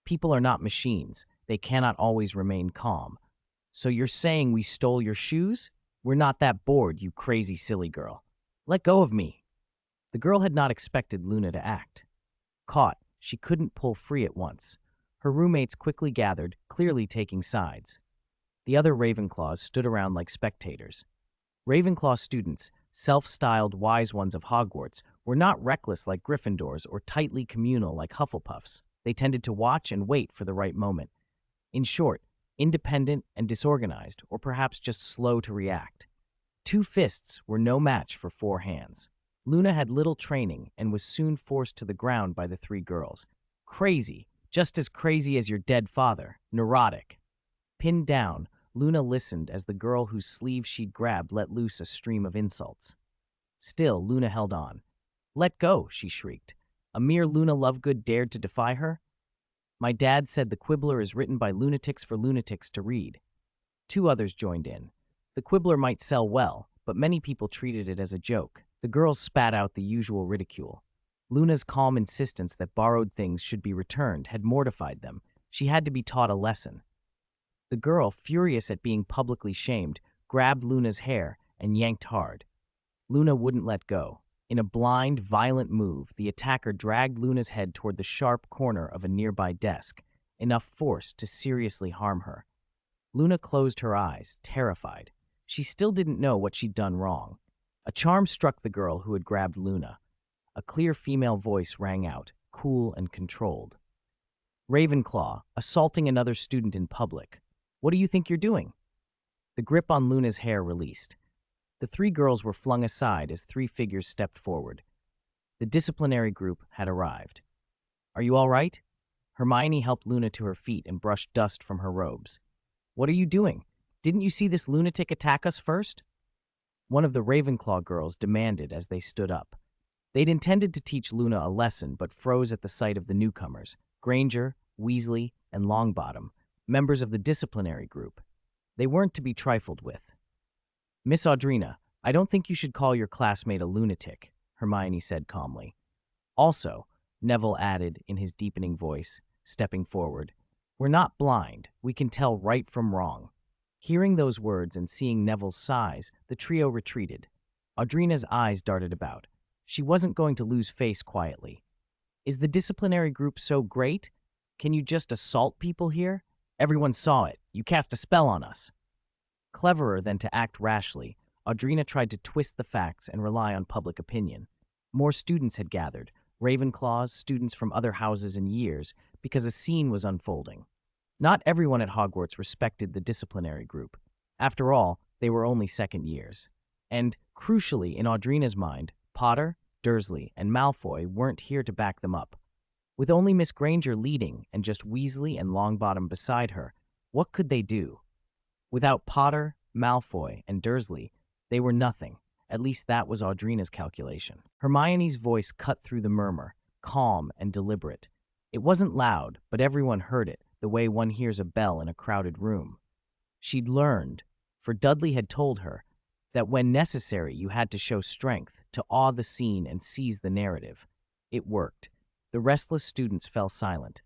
"People are not machines. They cannot always remain calm. So you're saying we stole your shoes? We're not that bored, you crazy silly girl. Let go of me." The girl had not expected Luna to act. Caught, she couldn't pull free at once. Her roommates quickly gathered, clearly taking sides. The other Ravenclaws stood around like spectators. Ravenclaw students, self-styled wise ones of Hogwarts, were not reckless like Gryffindors or tightly communal like Hufflepuffs. They tended to watch and wait for the right moment. In short, independent and disorganized, or perhaps just slow to react. 2 fists were no match for 4 hands. Luna had little training and was soon forced to the ground by the 3 girls. Crazy, just as crazy as your dead father, neurotic. Pinned down, Luna listened as the girl whose sleeve she'd grabbed let loose a stream of insults. Still, Luna held on. "Let go," she shrieked. "A mere Luna Lovegood dared to defy her? My dad said the Quibbler is written by lunatics for lunatics to read." 2 others joined in. The Quibbler might sell well, but many people treated it as a joke. The girls spat out the usual ridicule. Luna's calm insistence that borrowed things should be returned had mortified them. She had to be taught a lesson. The girl, furious at being publicly shamed, grabbed Luna's hair and yanked hard. Luna wouldn't let go. In a blind, violent move, the attacker dragged Luna's head toward the sharp corner of a nearby desk, enough force to seriously harm her. Luna closed her eyes, terrified. She still didn't know what she'd done wrong. A charm struck the girl who had grabbed Luna. A clear female voice rang out, cool and controlled. "Ravenclaw, assaulting another student in public. What do you think you're doing?" The grip on Luna's hair released. The 3 girls were flung aside as 3 figures stepped forward. The disciplinary group had arrived. "Are you all right?" Hermione helped Luna to her feet and brushed dust from her robes. "What are you doing? Didn't you see this lunatic attack us first?" One of the Ravenclaw girls demanded as they stood up. They'd intended to teach Luna a lesson, but froze at the sight of the newcomers, Granger, Weasley, and Longbottom, members of the disciplinary group. They weren't to be trifled with. "Miss Audrina, I don't think you should call your classmate a lunatic," Hermione said calmly. "Also," Neville added in his deepening voice, stepping forward, "we're not blind. We can tell right from wrong." Hearing those words and seeing Neville's size, the trio retreated. Audrina's eyes darted about. She wasn't going to lose face quietly. "Is the disciplinary group so great? Can you just assault people here? Everyone saw it. You cast a spell on us." Cleverer than to act rashly, Audrina tried to twist the facts and rely on public opinion. More students had gathered, Ravenclaws, students from other houses and years, because a scene was unfolding. Not everyone at Hogwarts respected the disciplinary group. After all, they were only second years. And, crucially, in Audrina's mind, Potter, Dursley, and Malfoy weren't here to back them up. With only Miss Granger leading and just Weasley and Longbottom beside her, what could they do? Without Potter, Malfoy, and Dursley, they were nothing. At least that was Audrina's calculation. Hermione's voice cut through the murmur, calm and deliberate. It wasn't loud, but everyone heard it, the way one hears a bell in a crowded room. She'd learned, for Dudley had told her, that when necessary you had to show strength, to awe the scene and seize the narrative. It worked. The restless students fell silent.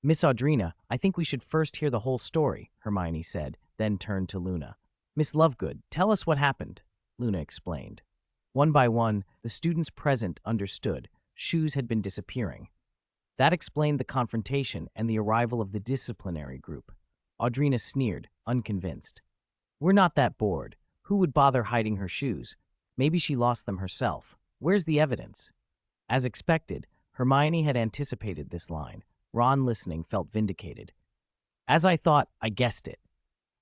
"Miss Audrina, I think we should first hear the whole story," Hermione said, then turned to Luna. "Miss Lovegood, tell us what happened," Luna explained. One by one, the students present understood. Shoes had been disappearing. That explained the confrontation and the arrival of the disciplinary group. Audrina sneered, unconvinced. "We're not that bored. Who would bother hiding her shoes? Maybe she lost them herself. Where's the evidence?" As expected, Hermione had anticipated this line. Ron, listening, felt vindicated. "As I thought, I guessed it."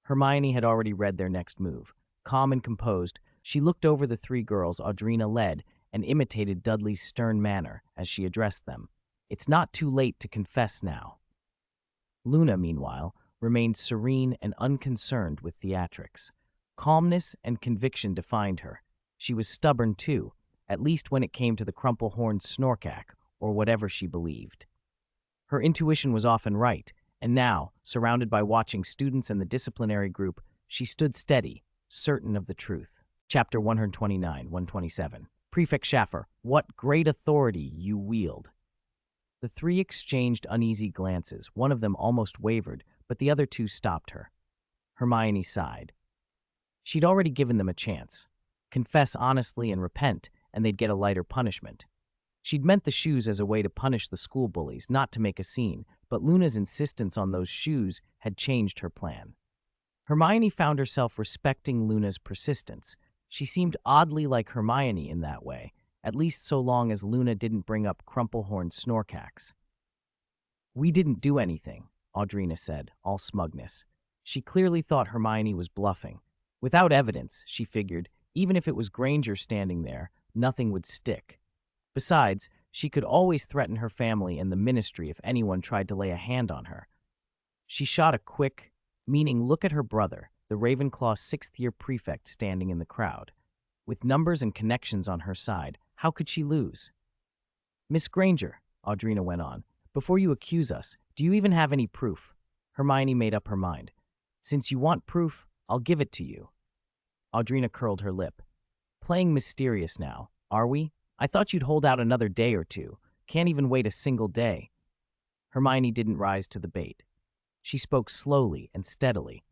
Hermione had already read their next move. Calm and composed, she looked over the 3 girls Audrina led and imitated Dudley's stern manner as she addressed them. "It's not too late to confess now." Luna, meanwhile, remained serene and unconcerned with theatrics. Calmness and conviction defined her. She was stubborn, too, at least when it came to the crumple-horned Snorkack, or whatever she believed. Her intuition was often right, and now, surrounded by watching students and the disciplinary group, she stood steady, certain of the truth. Chapter 129, 127. Prefect Schaffer, what great authority you wield. The 3 exchanged uneasy glances. One of them almost wavered, but the other 2 stopped her. Hermione sighed. She'd already given them a chance. Confess honestly and repent, and they'd get a lighter punishment. She'd meant the shoes as a way to punish the school bullies, not to make a scene, but Luna's insistence on those shoes had changed her plan. Hermione found herself respecting Luna's persistence. She seemed oddly like Hermione in that way, at least so long as Luna didn't bring up crumple-horned Snorkacks. "We didn't do anything," Audrina said, all smugness. She clearly thought Hermione was bluffing. Without evidence, she figured, even if it was Granger standing there, nothing would stick. Besides, she could always threaten her family and the ministry if anyone tried to lay a hand on her. She shot a quick, meaning look at her brother, the Ravenclaw sixth-year prefect standing in the crowd. With numbers and connections on her side, how could she lose? Miss Granger, Audrina went on, before you accuse us, do you even have any proof? Hermione made up her mind. Since you want proof, I'll give it to you. Audrina curled her lip. Playing mysterious now, are we? I thought you'd hold out another day or two. Can't even wait a single day. Hermione didn't rise to the bait. She spoke slowly and steadily.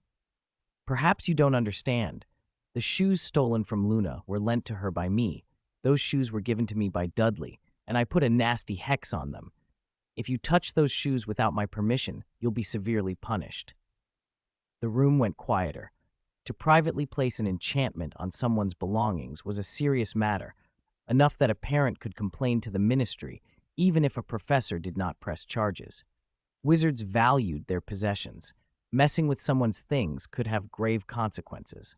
Perhaps you don't understand. The shoes stolen from Luna were lent to her by me. Those shoes were given to me by Dudley, and I put a nasty hex on them. If you touch those shoes without my permission, you'll be severely punished. The room went quieter. To privately place an enchantment on someone's belongings was a serious matter, enough that a parent could complain to the ministry, even if a professor did not press charges. Wizards valued their possessions. Messing with someone's things could have grave consequences.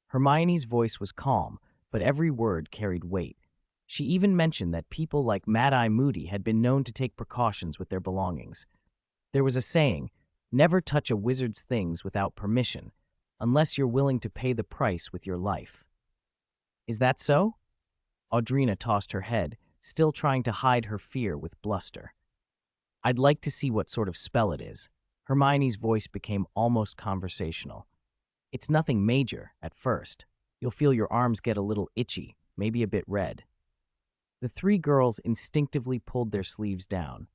Hermione's voice was calm, but every word carried weight. She even mentioned that people like Mad-Eye Moody had been known to take precautions with their belongings. There was a saying, never touch a wizard's things without permission, unless you're willing to pay the price with your life. Is that so? Audrina tossed her head, still trying to hide her fear with bluster. I'd like to see what sort of spell it is. Hermione's voice became almost conversational. It's nothing major at first. You'll feel your arms get a little itchy, maybe a bit red. The three girls instinctively pulled their sleeves down.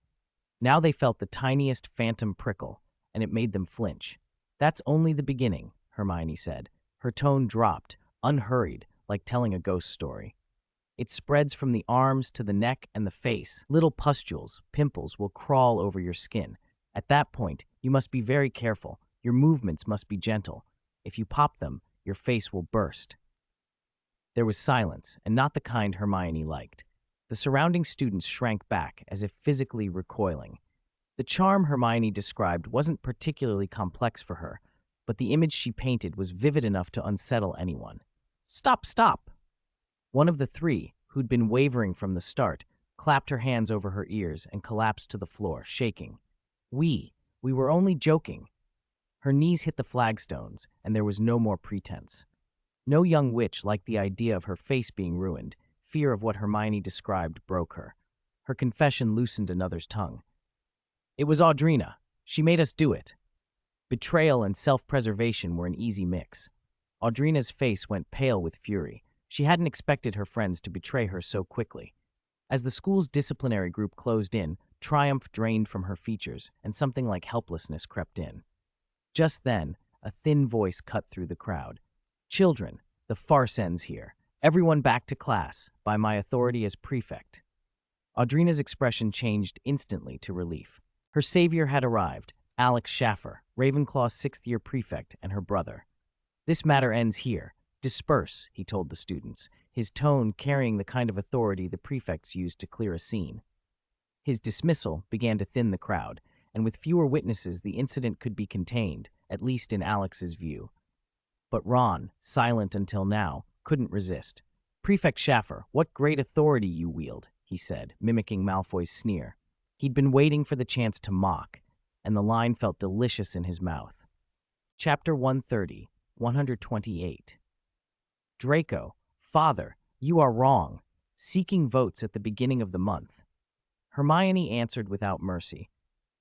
Now they felt the tiniest phantom prickle, and it made them flinch. That's only the beginning, Hermione said. Her tone dropped, unhurried, like telling a ghost story. It spreads from the arms to the neck and the face. Little pustules, pimples will crawl over your skin. At that point, you must be very careful. Your movements must be gentle. If you pop them, your face will burst. There was silence, and not the kind Hermione liked. The surrounding students shrank back, as if physically recoiling. The charm Hermione described wasn't particularly complex for her, but the image she painted was vivid enough to unsettle anyone. Stop, stop! One of the three, who'd been wavering from the start, clapped her hands over her ears and collapsed to the floor, shaking. We were only joking. Her knees hit the flagstones, and there was no more pretense. No young witch liked the idea of her face being ruined. Fear of what Hermione described broke her. Her confession loosened another's tongue. It was Audrina. She made us do it. Betrayal and self-preservation were an easy mix. Audrina's face went pale with fury. She hadn't expected her friends to betray her so quickly. As the school's disciplinary group closed in, triumph drained from her features, and something like helplessness crept in. Just then, a thin voice cut through the crowd. Children, the farce ends here. Everyone back to class, by my authority as prefect. Audrina's expression changed instantly to relief. Her savior had arrived, Alex Schaffer, Ravenclaw's sixth-year prefect, and her brother. This matter ends here. Disperse, he told the students, his tone carrying the kind of authority the prefects used to clear a scene. His dismissal began to thin the crowd, and with fewer witnesses the incident could be contained, at least in Alex's view. But Ron, silent until now, couldn't resist. Prefect Schaffer, what great authority you wield, he said, mimicking Malfoy's sneer. He'd been waiting for the chance to mock, and the line felt delicious in his mouth. Chapter 130, 128. Draco, Father, you are wrong. Seeking votes at the beginning of the month. Hermione answered without mercy.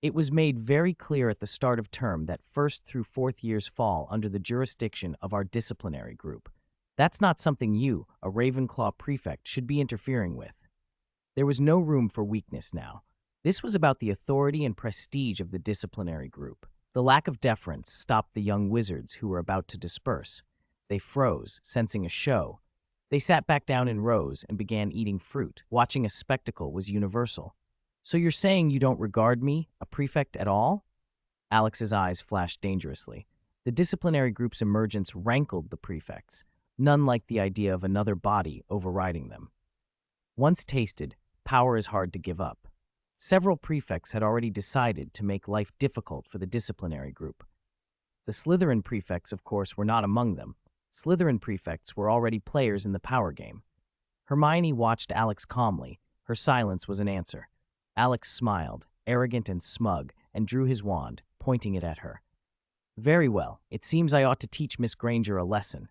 It was made very clear at the start of term that first through fourth years fall under the jurisdiction of our disciplinary group. That's not something you, a Ravenclaw prefect, should be interfering with. There was no room for weakness now. This was about the authority and prestige of the disciplinary group. The lack of deference stopped the young wizards who were about to disperse. They froze, sensing a show. They sat back down in rows and began eating fruit. Watching a spectacle was universal. So you're saying you don't regard me, a prefect, at all? Alex's eyes flashed dangerously. The disciplinary group's emergence rankled the prefects. None liked the idea of another body overriding them. Once tasted, power is hard to give up. Several prefects had already decided to make life difficult for the disciplinary group. The Slytherin prefects, of course, were not among them. Slytherin prefects were already players in the power game. Hermione watched Alex calmly. Her silence was an answer. Alex smiled, arrogant and smug, and drew his wand, pointing it at her. Very well, it seems I ought to teach Miss Granger a lesson.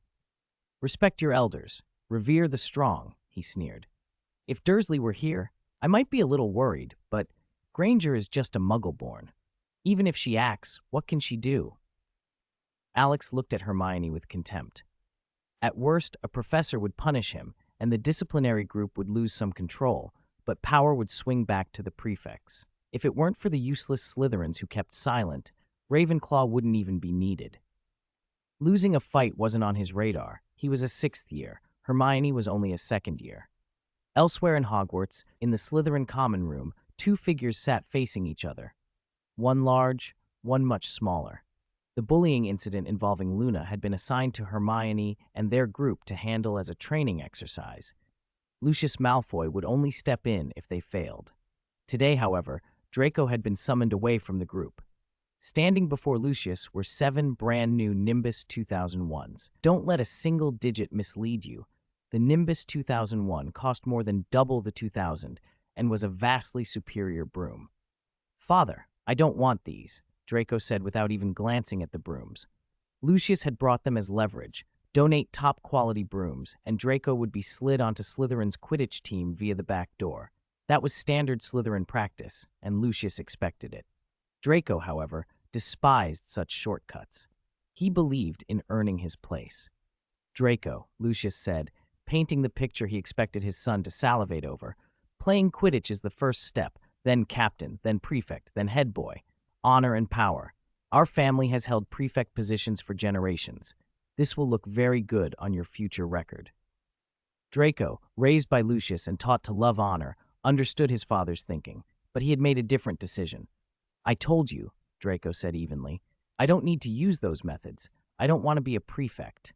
Respect your elders. Revere the strong, he sneered. If Dursley were here, I might be a little worried, but Granger is just a Muggle-born. Even if she acts, what can she do? Alex looked at Hermione with contempt. At worst, a professor would punish him, and the disciplinary group would lose some control, but power would swing back to the prefects. If it weren't for the useless Slytherins who kept silent, Ravenclaw wouldn't even be needed. Losing a fight wasn't on his radar. He was a 6th year. Hermione was only a 2nd year. Elsewhere in Hogwarts, in the Slytherin common room, 2 figures sat facing each other. One large, one much smaller. The bullying incident involving Luna had been assigned to Hermione and their group to handle as a training exercise. Lucius Malfoy would only step in if they failed. Today, however, Draco had been summoned away from the group. Standing before Lucius were 7 brand-new Nimbus 2001s. Don't let a single digit mislead you. The Nimbus 2001 cost more than double the 2000 and was a vastly superior broom. Father, I don't want these, Draco said without even glancing at the brooms. Lucius had brought them as leverage. Donate top-quality brooms, and Draco would be slid onto Slytherin's Quidditch team via the back door. That was standard Slytherin practice, and Lucius expected it. Draco, however, despised such shortcuts. He believed in earning his place. Draco, Lucius said, painting the picture he expected his son to salivate over. Playing Quidditch is the first step, then captain, then prefect, then head boy. Honor and power. Our family has held prefect positions for generations. This will look very good on your future record. Draco, raised by Lucius and taught to love honor, understood his father's thinking, but he had made a different decision. I told you, Draco said evenly. I don't need to use those methods. I don't want to be a prefect.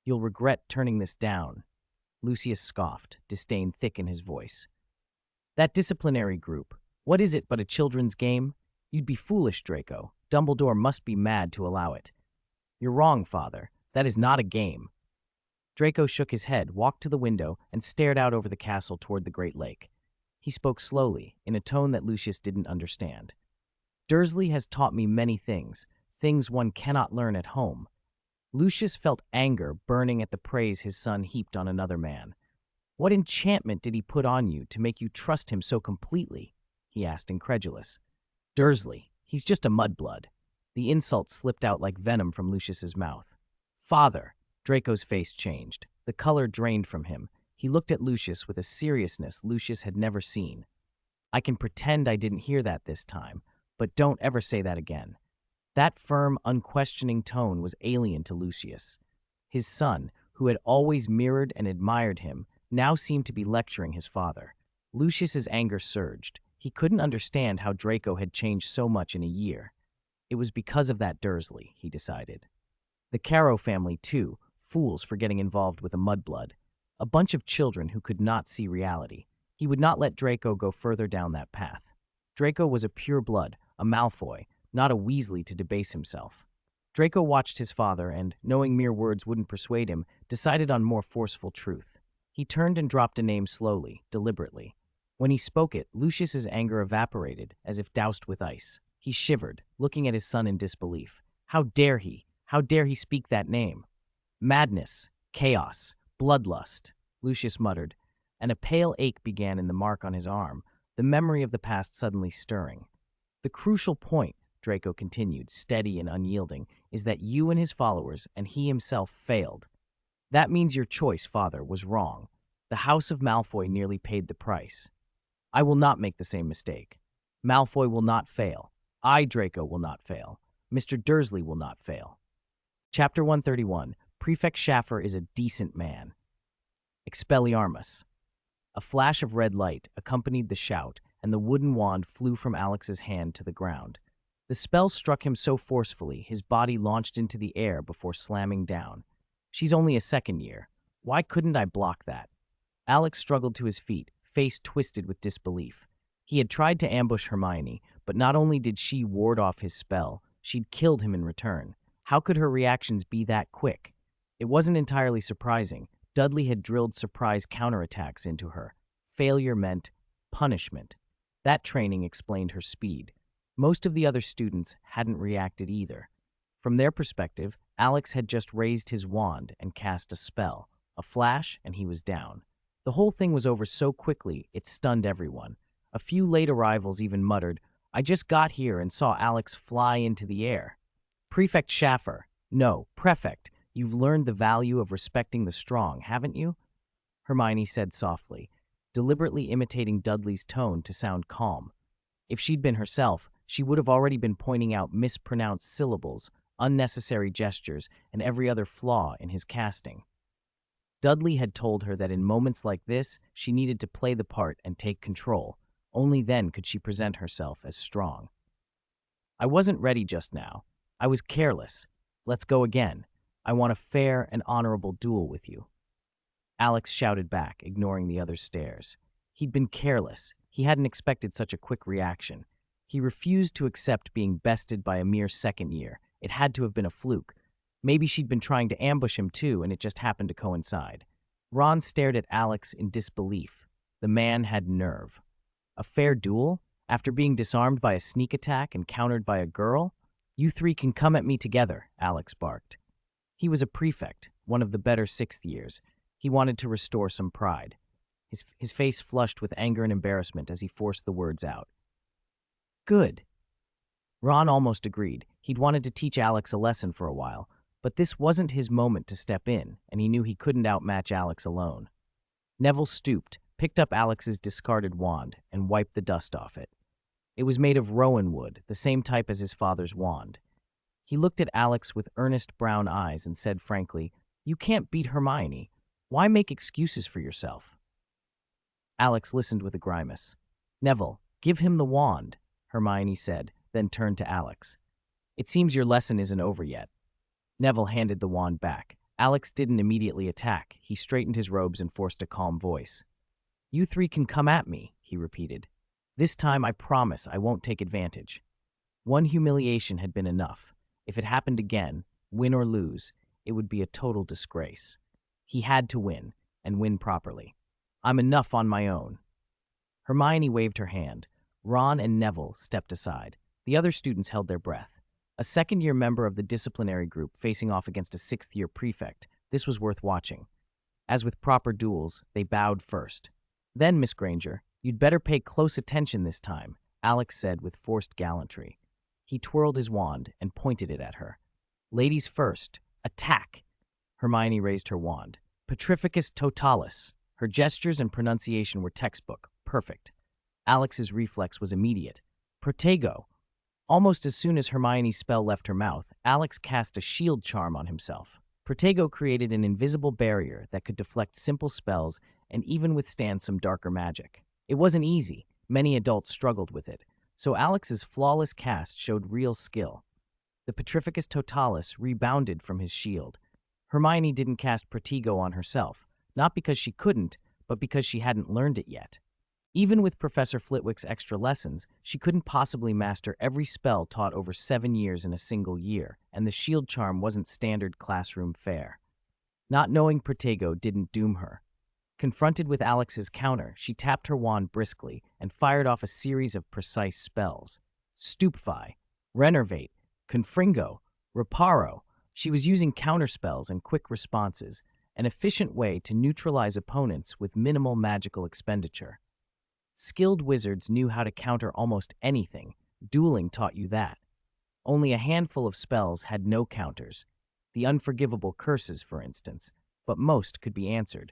You'll regret turning this down. Lucius scoffed, disdain thick in his voice. That disciplinary group, what is it but a children's game? You'd be foolish, Draco. Dumbledore must be mad to allow it. You're wrong, Father. That is not a game. Draco shook his head, walked to the window, and stared out over the castle toward the Great Lake. He spoke slowly, in a tone that Lucius didn't understand. Dursley has taught me many things, things one cannot learn at home. Lucius felt anger burning at the praise his son heaped on another man. What enchantment did he put on you to make you trust him so completely? He asked, incredulous. Dursley, he's just a mudblood. The insult slipped out like venom from Lucius's mouth. Father, Draco's face changed. The color drained from him. He looked at Lucius with a seriousness Lucius had never seen. I can pretend I didn't hear that this time, but don't ever say that again. That firm, unquestioning tone was alien to Lucius. His son, who had always mirrored and admired him, now seemed to be lecturing his father. Lucius's anger surged. He couldn't understand how Draco had changed so much in a year. It was because of that Dursley, he decided. The Caro family, too, fools for getting involved with a mudblood. A bunch of children who could not see reality. He would not let Draco go further down that path. Draco was a pure blood, a Malfoy, not a Weasley to debase himself. Draco watched his father and, knowing mere words wouldn't persuade him, decided on more forceful truth. He turned and dropped a name slowly, deliberately. When he spoke it, Lucius's anger evaporated, as if doused with ice. He shivered, looking at his son in disbelief. How dare he? How dare he speak that name? Madness, chaos, bloodlust, Lucius muttered, and a pale ache began in the mark on his arm, the memory of the past suddenly stirring. The crucial point, Draco continued, steady and unyielding, is that you and his followers and he himself failed. That means your choice, Father, was wrong. The House of Malfoy nearly paid the price. I will not make the same mistake. Malfoy will not fail. I, Draco, will not fail. Mr. Dursley will not fail. Chapter 131, Prefect Schaffer is a decent man. Expelliarmus. A flash of red light accompanied the shout, and the wooden wand flew from Alex's hand to the ground. The spell struck him so forcefully, his body launched into the air before slamming down. She's only a 2nd year. Why couldn't I block that? Alex struggled to his feet, face twisted with disbelief. He had tried to ambush Hermione, but not only did she ward off his spell, she'd killed him in return. How could her reactions be that quick? It wasn't entirely surprising. Dudley had drilled surprise counterattacks into her. Failure meant punishment. That training explained her speed. Most of the other students hadn't reacted either. From their perspective, Alex had just raised his wand and cast a spell. A flash, and he was down. The whole thing was over so quickly, it stunned everyone. A few late arrivals even muttered, "I just got here and saw Alex fly into the air." Prefect Schaffer, no, Prefect, you've learned the value of respecting the strong, haven't you? Hermione said softly, deliberately imitating Dudley's tone to sound calm. If she'd been herself, she would have already been pointing out mispronounced syllables, unnecessary gestures, and every other flaw in his casting. Dudley had told her that in moments like this, she needed to play the part and take control. Only then could she present herself as strong. I wasn't ready just now. I was careless. Let's go again. I want a fair and honorable duel with you. Alex shouted back, ignoring the other's stares. He'd been careless. He hadn't expected such a quick reaction. He refused to accept being bested by a mere second year. It had to have been a fluke. Maybe she'd been trying to ambush him too, and it just happened to coincide. Ron stared at Alex in disbelief. The man had nerve. A fair duel? After being disarmed by a sneak attack and countered by a girl? You three can come at me together, Alex barked. He was a prefect, one of the better sixth years. He wanted to restore some pride. His face flushed with anger and embarrassment as he forced the words out. Good. Ron almost agreed. He'd wanted to teach Alex a lesson for a while, but this wasn't his moment to step in, and he knew he couldn't outmatch Alex alone. Neville stooped, picked up Alex's discarded wand, and wiped the dust off it. It was made of rowan wood, the same type as his father's wand. He looked at Alex with earnest brown eyes and said frankly, "You can't beat Hermione. Why make excuses for yourself?" Alex listened with a grimace. "Neville, give him the wand," Hermione said, then turned to Alex. "It seems your lesson isn't over yet." Neville handed the wand back. Alex didn't immediately attack. He straightened his robes and forced a calm voice. "You three can come at me," he repeated. "This time I promise I won't take advantage." One humiliation had been enough. If it happened again, win or lose, it would be a total disgrace. He had to win, and win properly. "I'm enough on my own." Hermione waved her hand. Ron and Neville stepped aside. The other students held their breath. A second-year member of the disciplinary group facing off against a sixth-year prefect. This was worth watching. As with proper duels, they bowed first. "Then, Miss Granger, you'd better pay close attention this time," Alex said with forced gallantry. He twirled his wand and pointed it at her. "Ladies first. Attack!" Hermione raised her wand. Petrificus totalis. Her gestures and pronunciation were textbook. Perfect. Alex's reflex was immediate. Protego. Almost as soon as Hermione's spell left her mouth, Alex cast a shield charm on himself. Protego created an invisible barrier that could deflect simple spells and even withstand some darker magic. It wasn't easy. Many adults struggled with it. So Alex's flawless cast showed real skill. The Petrificus totalis rebounded from his shield. Hermione didn't cast Protego on herself, not because she couldn't, but because she hadn't learned it yet. Even with Professor Flitwick's extra lessons, she couldn't possibly master every spell taught over 7 years in a single year, and the shield charm wasn't standard classroom fare. Not knowing Protego didn't doom her. Confronted with Alex's counter, she tapped her wand briskly and fired off a series of precise spells. Stupefy, Renervate, Confringo, Reparo. She was using counterspells and quick responses, an efficient way to neutralize opponents with minimal magical expenditure. Skilled wizards knew how to counter almost anything. Dueling taught you that. Only a handful of spells had no counters. The unforgivable curses, for instance, but most could be answered.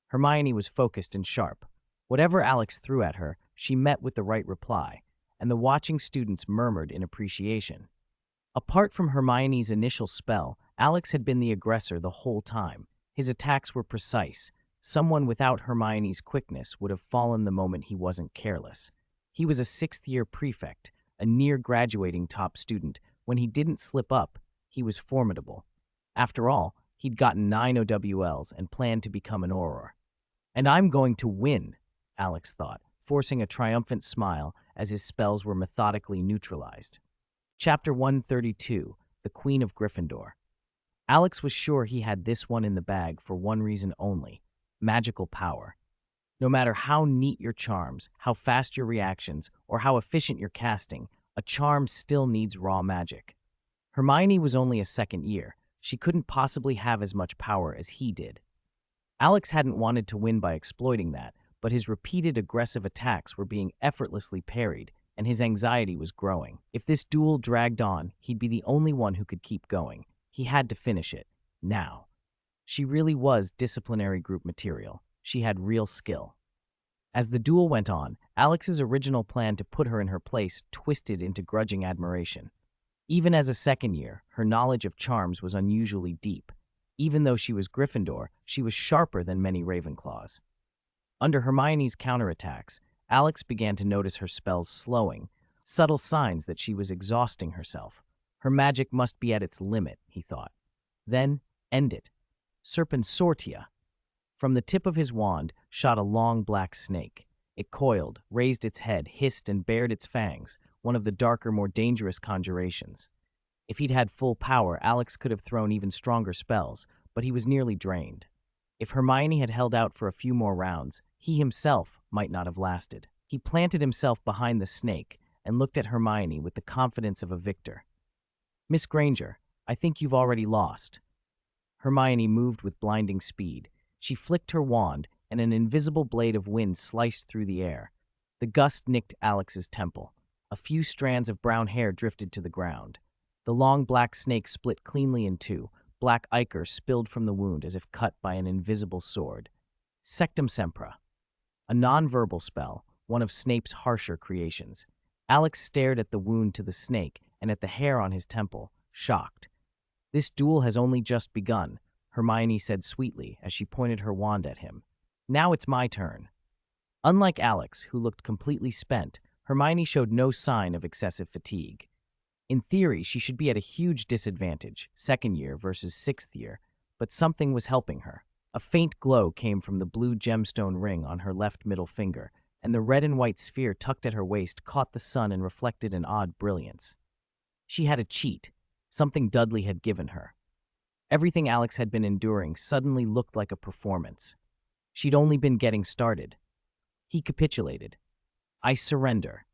Hermione was focused and sharp. Whatever Alex threw at her, she met with the right reply, and the watching students murmured in appreciation. Apart from Hermione's initial spell, Alex had been the aggressor the whole time. His attacks were precise. Someone without Hermione's quickness would have fallen the moment he wasn't careless. He was a sixth-year prefect, a near-graduating top student. When he didn't slip up, he was formidable. After all, he'd gotten 9 OWLs and planned to become an Auror. "And I'm going to win," Alex thought, forcing a triumphant smile as his spells were methodically neutralized. Chapter 132, the Queen of Gryffindor. Alex was sure he had this one in the bag for one reason only: magical power. No matter how neat your charms, how fast your reactions, or how efficient your casting, a charm still needs raw magic. Hermione was only a second year. She couldn't possibly have as much power as he did. Alex hadn't wanted to win by exploiting that, but his repeated aggressive attacks were being effortlessly parried, and his anxiety was growing. If this duel dragged on, he'd be the only one who could keep going. He had to finish it, now. She really was disciplinary group material. She had real skill. As the duel went on, Alex's original plan to put her in her place twisted into grudging admiration. Even as a second year, her knowledge of charms was unusually deep. Even though she was Gryffindor, she was sharper than many Ravenclaws. Under Hermione's counterattacks, Alex began to notice her spells slowing, subtle signs that she was exhausting herself. Her magic must be at its limit, he thought. Then, end it. Serpensortia. From the tip of his wand shot a long black snake. It coiled, raised its head, hissed, and bared its fangs, one of the darker, more dangerous conjurations. If he'd had full power, Alex could have thrown even stronger spells, but he was nearly drained. If Hermione had held out for a few more rounds, he himself might not have lasted. He planted himself behind the snake and looked at Hermione with the confidence of a victor. "Miss Granger, I think you've already lost." Hermione moved with blinding speed. She flicked her wand, and an invisible blade of wind sliced through the air. The gust nicked Alex's temple. A few strands of brown hair drifted to the ground. The long black snake split cleanly in two. Black ichor spilled from the wound as if cut by an invisible sword. Sectum Sempra. A non-verbal spell, one of Snape's harsher creations. Alex stared at the wound to the snake and at the hair on his temple, shocked. "This duel has only just begun," Hermione said sweetly as she pointed her wand at him. "Now it's my turn." Unlike Alex, who looked completely spent, Hermione showed no sign of excessive fatigue. In theory, she should be at a huge disadvantage, second year versus sixth year, but something was helping her. A faint glow came from the blue gemstone ring on her left middle finger, and the red and white sphere tucked at her waist caught the sun and reflected an odd brilliance. She had a cheat, something Dudley had given her. Everything Alex had been enduring suddenly looked like a performance. She'd only been getting started. He capitulated. "I surrender."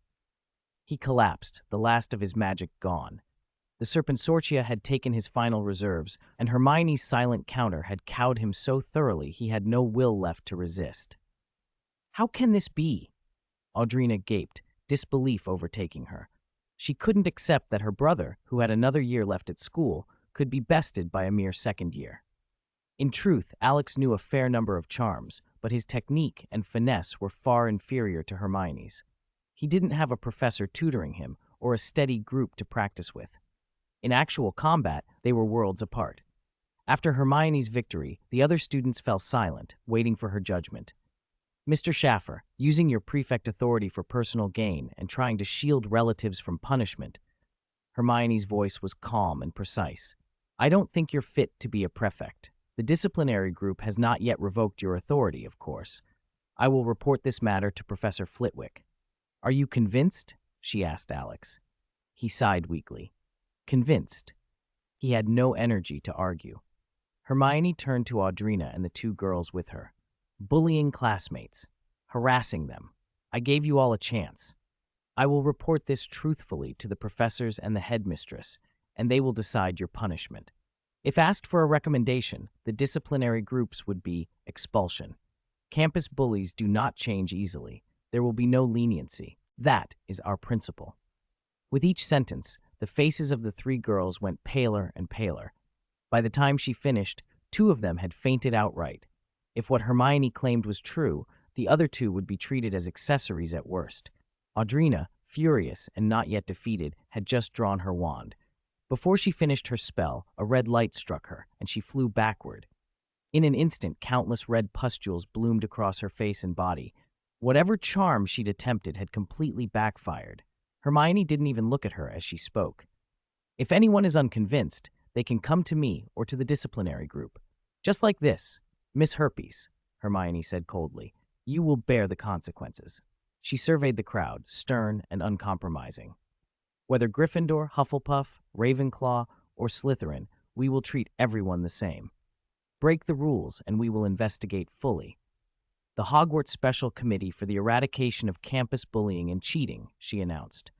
He collapsed, the last of his magic gone. The Serpensortia had taken his final reserves, and Hermione's silent counter had cowed him so thoroughly he had no will left to resist. "How can this be?" Audrina gaped, disbelief overtaking her. She couldn't accept that her brother, who had another year left at school, could be bested by a mere second year. In truth, Alex knew a fair number of charms, but his technique and finesse were far inferior to Hermione's. He didn't have a professor tutoring him or a steady group to practice with. In actual combat, they were worlds apart. After Hermione's victory, the other students fell silent, waiting for her judgment. "Mr. Schaffer, using your prefect authority for personal gain and trying to shield relatives from punishment." Hermione's voice was calm and precise. "I don't think you're fit to be a prefect. The disciplinary group has not yet revoked your authority, of course. I will report this matter to Professor Flitwick." "Are you convinced?" she asked Alex. He sighed weakly. Convinced. He had no energy to argue. Hermione turned to Audrina and the two girls with her. "Bullying classmates. Harassing them. I gave you all a chance. I will report this truthfully to the professors and the headmistress, and they will decide your punishment. If asked for a recommendation, the disciplinary groups would be expulsion. Campus bullies do not change easily. There will be no leniency. That is our principle." With each sentence, the faces of the three girls went paler and paler. By the time she finished, two of them had fainted outright. If what Hermione claimed was true, the other two would be treated as accessories at worst. Audrina, furious and not yet defeated, had just drawn her wand. Before she finished her spell, a red light struck her, and she flew backward. In an instant, countless red pustules bloomed across her face and body. Whatever charm she'd attempted had completely backfired. Hermione didn't even look at her as she spoke. "If anyone is unconvinced, they can come to me or to the disciplinary group. Just like this. Miss Herpes," Hermione said coldly, "you will bear the consequences." She surveyed the crowd, stern and uncompromising. Whether Gryffindor, Hufflepuff, Ravenclaw, or Slytherin, we will treat everyone the same. Break the rules and we will investigate fully. The Hogwarts Special Committee for the Eradication of Campus Bullying and Cheating, she announced.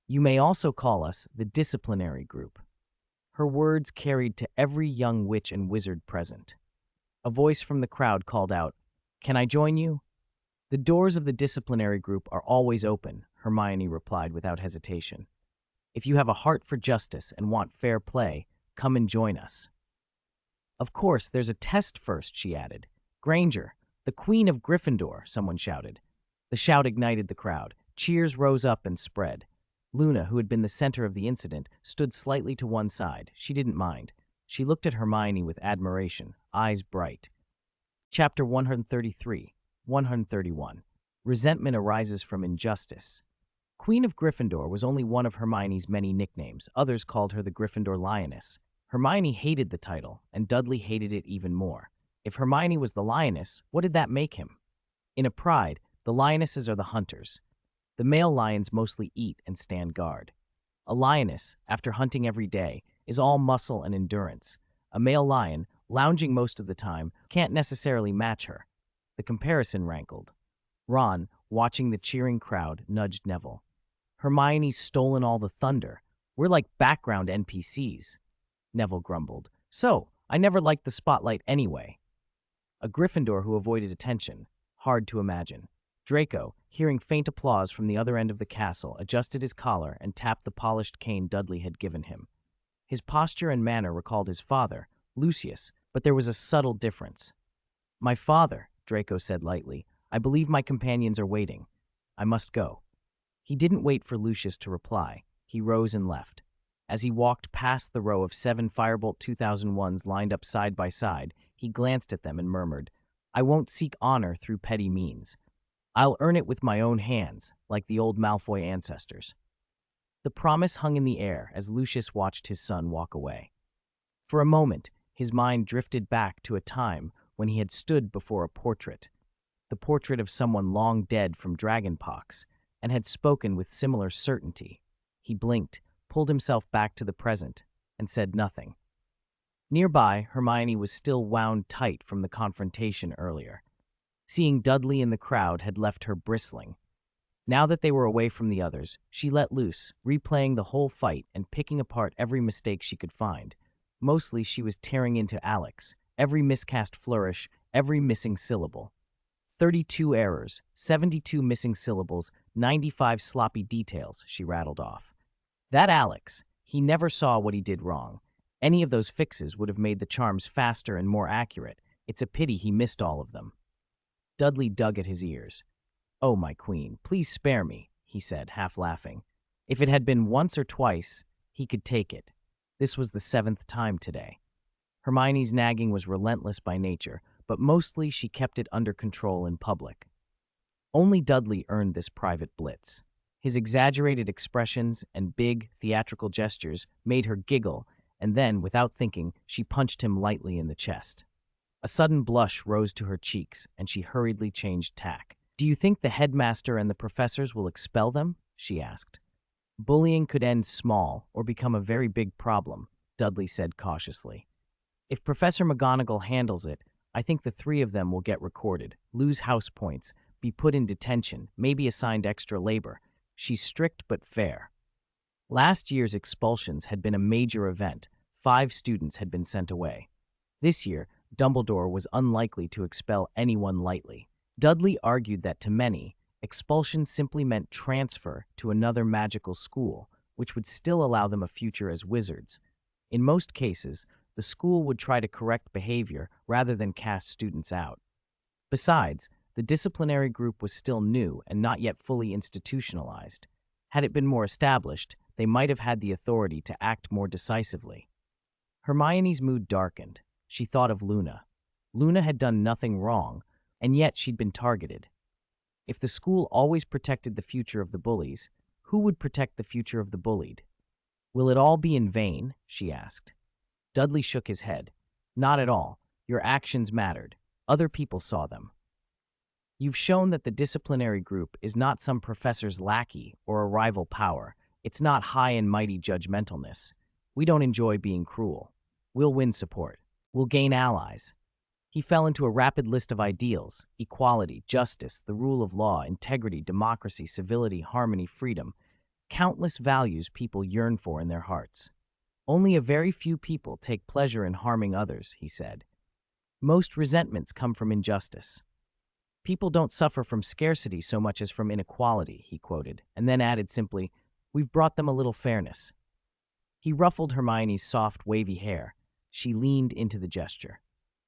You may also call us the Disciplinary Group. Her words carried to every young witch and wizard present. A voice from the crowd called out, "Can I join you?" "The doors of the Disciplinary Group are always open," Hermione replied without hesitation. "If you have a heart for justice and want fair play, come and join us." "Of course, there's a test first," she added. "Granger, the Queen of Gryffindor," someone shouted. The shout ignited the crowd. Cheers rose up and spread. Luna, who had been the center of the incident, stood slightly to one side. She didn't mind. She looked at Hermione with admiration, eyes bright. Chapter 133, 131. Resentment arises from injustice. Queen of Gryffindor was only one of Hermione's many nicknames. Others called her the Gryffindor Lioness. Hermione hated the title, and Dudley hated it even more. If Hermione was the lioness, what did that make him? In a pride, the lionesses are the hunters. The male lions mostly eat and stand guard. A lioness, after hunting every day, is all muscle and endurance. A male lion, lounging most of the time, can't necessarily match her. The comparison rankled. Ron, watching the cheering crowd, nudged Neville. "Hermione's stolen all the thunder. We're like background NPCs." Neville grumbled. "So, I never liked the spotlight anyway." A Gryffindor who avoided attention. Hard to imagine. Draco, hearing faint applause from the other end of the castle, adjusted his collar and tapped the polished cane Dudley had given him. His posture and manner recalled his father, Lucius, but there was a subtle difference. "My father," Draco said lightly. "I believe my companions are waiting. I must go." He didn't wait for Lucius to reply. He rose and left. As he walked past the row of 7 Firebolt 2001s lined up side by side, he glanced at them and murmured, "I won't seek honor through petty means. I'll earn it with my own hands, like the old Malfoy ancestors." The promise hung in the air as Lucius watched his son walk away. For a moment, his mind drifted back to a time when he had stood before a portrait, the portrait of someone long dead from dragonpox, and had spoken with similar certainty. He blinked, pulled himself back to the present, and said nothing. Nearby, Hermione was still wound tight from the confrontation earlier. Seeing Dudley in the crowd had left her bristling. Now that they were away from the others, she let loose, replaying the whole fight and picking apart every mistake she could find. Mostly she was tearing into Alex, every miscast flourish, every missing syllable. 32 errors, 72 missing syllables, 95 sloppy details, she rattled off. That Alex, he never saw what he did wrong. Any of those fixes would have made the charms faster and more accurate. It's a pity he missed all of them. Dudley dug at his ears. "Oh, my queen, please spare me," he said, half laughing. If it had been once or twice, he could take it. This was the 7th time today. Hermione's nagging was relentless by nature, but mostly she kept it under control in public. Only Dudley earned this private blitz. His exaggerated expressions and big, theatrical gestures made her giggle, and then, without thinking, she punched him lightly in the chest. A sudden blush rose to her cheeks, and she hurriedly changed tack. "Do you think the headmaster and the professors will expel them?" she asked. "Bullying could end small or become a very big problem," Dudley said cautiously. "If Professor McGonagall handles it, I think the 3 of them will get recorded, lose house points, be put in detention, maybe assigned extra labor. She's strict but fair." Last year's expulsions had been a major event. 5 students had been sent away. This year, Dumbledore was unlikely to expel anyone lightly. Dudley argued that to many, expulsion simply meant transfer to another magical school, which would still allow them a future as wizards. In most cases, the school would try to correct behavior rather than cast students out. Besides, the disciplinary group was still new and not yet fully institutionalized. Had it been more established, they might have had the authority to act more decisively. Hermione's mood darkened. She thought of Luna. Luna had done nothing wrong, and yet she'd been targeted. If the school always protected the future of the bullies, who would protect the future of the bullied? "Will it all be in vain?" she asked. Dudley shook his head. "Not at all. Your actions mattered. Other people saw them. You've shown that the disciplinary group is not some professor's lackey or a rival power. It's not high and mighty judgmentalness. We don't enjoy being cruel. We'll win support. We'll gain allies. He fell into a rapid list of ideals: equality, justice, the rule of law, integrity, democracy, civility, harmony, freedom. Countless values people yearn for in their hearts. Only a very few people take pleasure in harming others, he said. Most resentments come from injustice. People don't suffer from scarcity so much as from inequality, he quoted, and then added simply, we've brought them a little fairness. He ruffled Hermione's soft, wavy hair. She leaned into the gesture.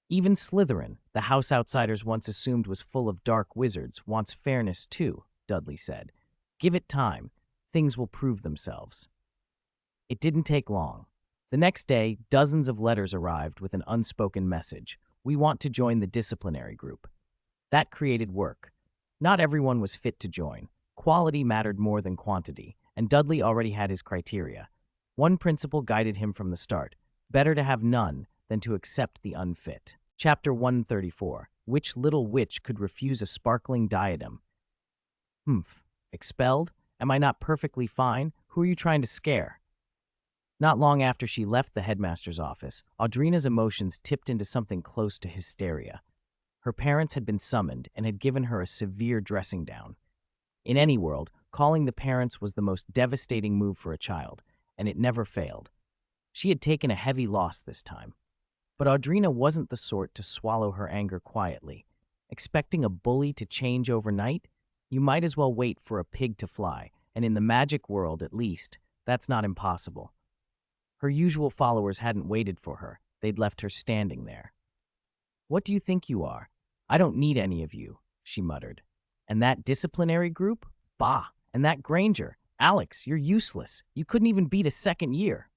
Even Slytherin, the house outsiders once assumed was full of dark wizards, wants fairness too, Dudley said. Give it time. Things will prove themselves. It didn't take long. The next day, dozens of letters arrived with an unspoken message. We want to join the disciplinary group. That created work. Not everyone was fit to join. Quality mattered more than quantity, and Dudley already had his criteria. One principle guided him from the start. Better to have none than to accept the unfit. Chapter 134. Which little witch could refuse a sparkling diadem? Humph. Expelled? Am I not perfectly fine? Who are you trying to scare? Not long after she left the headmaster's office, Audrina's emotions tipped into something close to hysteria. Her parents had been summoned and had given her a severe dressing down. In any world, calling the parents was the most devastating move for a child, and it never failed. She had taken a heavy loss this time. But Audrina wasn't the sort to swallow her anger quietly. Expecting a bully to change overnight? You might as well wait for a pig to fly, and in the magic world, at least, that's not impossible. Her usual followers hadn't waited for her. They'd left her standing there. What do you think you are? I don't need any of you, she muttered. And that disciplinary group? Bah! And that Granger? Alex, you're useless. You couldn't even beat a second year.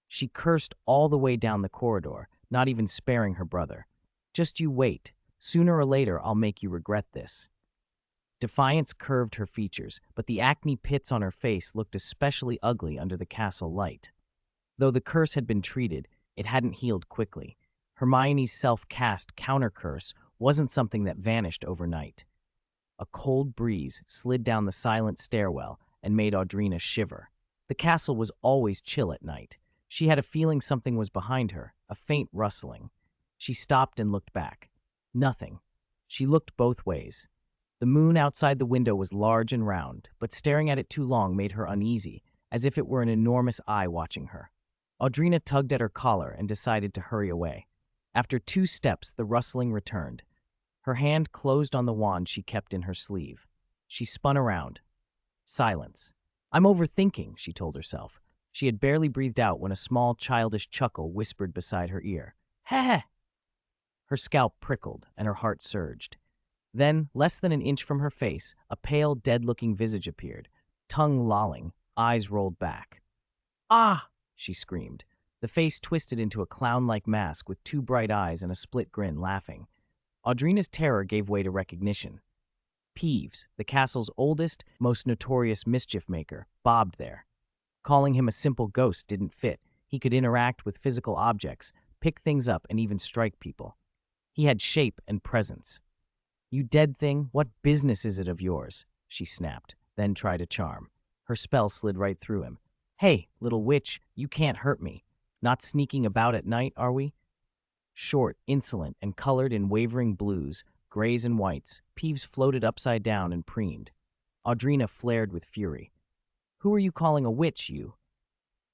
She cursed all the way down the corridor, not even sparing her brother. Just you wait. Sooner or later, I'll make you regret this. Defiance curved her features, but the acne pits on her face looked especially ugly under the castle light. Though the curse had been treated, it hadn't healed quickly. Hermione's self-cast counter-curse wasn't something that vanished overnight. A cold breeze slid down the silent stairwell and made Audrina shiver. The castle was always chill at night. She had a feeling something was behind her, a faint rustling. She stopped and looked back. Nothing. She looked both ways. The moon outside the window was large and round, but staring at it too long made her uneasy, as if it were an enormous eye watching her. Audrina tugged at her collar and decided to hurry away. After 2 steps, the rustling returned. Her hand closed on the wand she kept in her sleeve. She spun around. Silence. I'm overthinking, she told herself. She had barely breathed out when a small, childish chuckle whispered beside her ear. Heh! Her scalp prickled and her heart surged. Then, less than an inch from her face, a pale, dead-looking visage appeared, tongue lolling, eyes rolled back. Ah! She screamed. The face twisted into a clown-like mask with 2 bright eyes and a split grin, laughing. Audrina's terror gave way to recognition. Peeves, the castle's oldest, most notorious mischief-maker, bobbed there. Calling him a simple ghost didn't fit. He could interact with physical objects, pick things up, and even strike people. He had shape and presence. You dead thing, what business is it of yours? She snapped, then tried a charm. Her spell slid right through him. Hey, little witch, you can't hurt me. Not sneaking about at night, are we? Short, insolent, and colored in wavering blues, grays and whites, Peeves floated upside down and preened. Audrina flared with fury. Who are you calling a witch, you?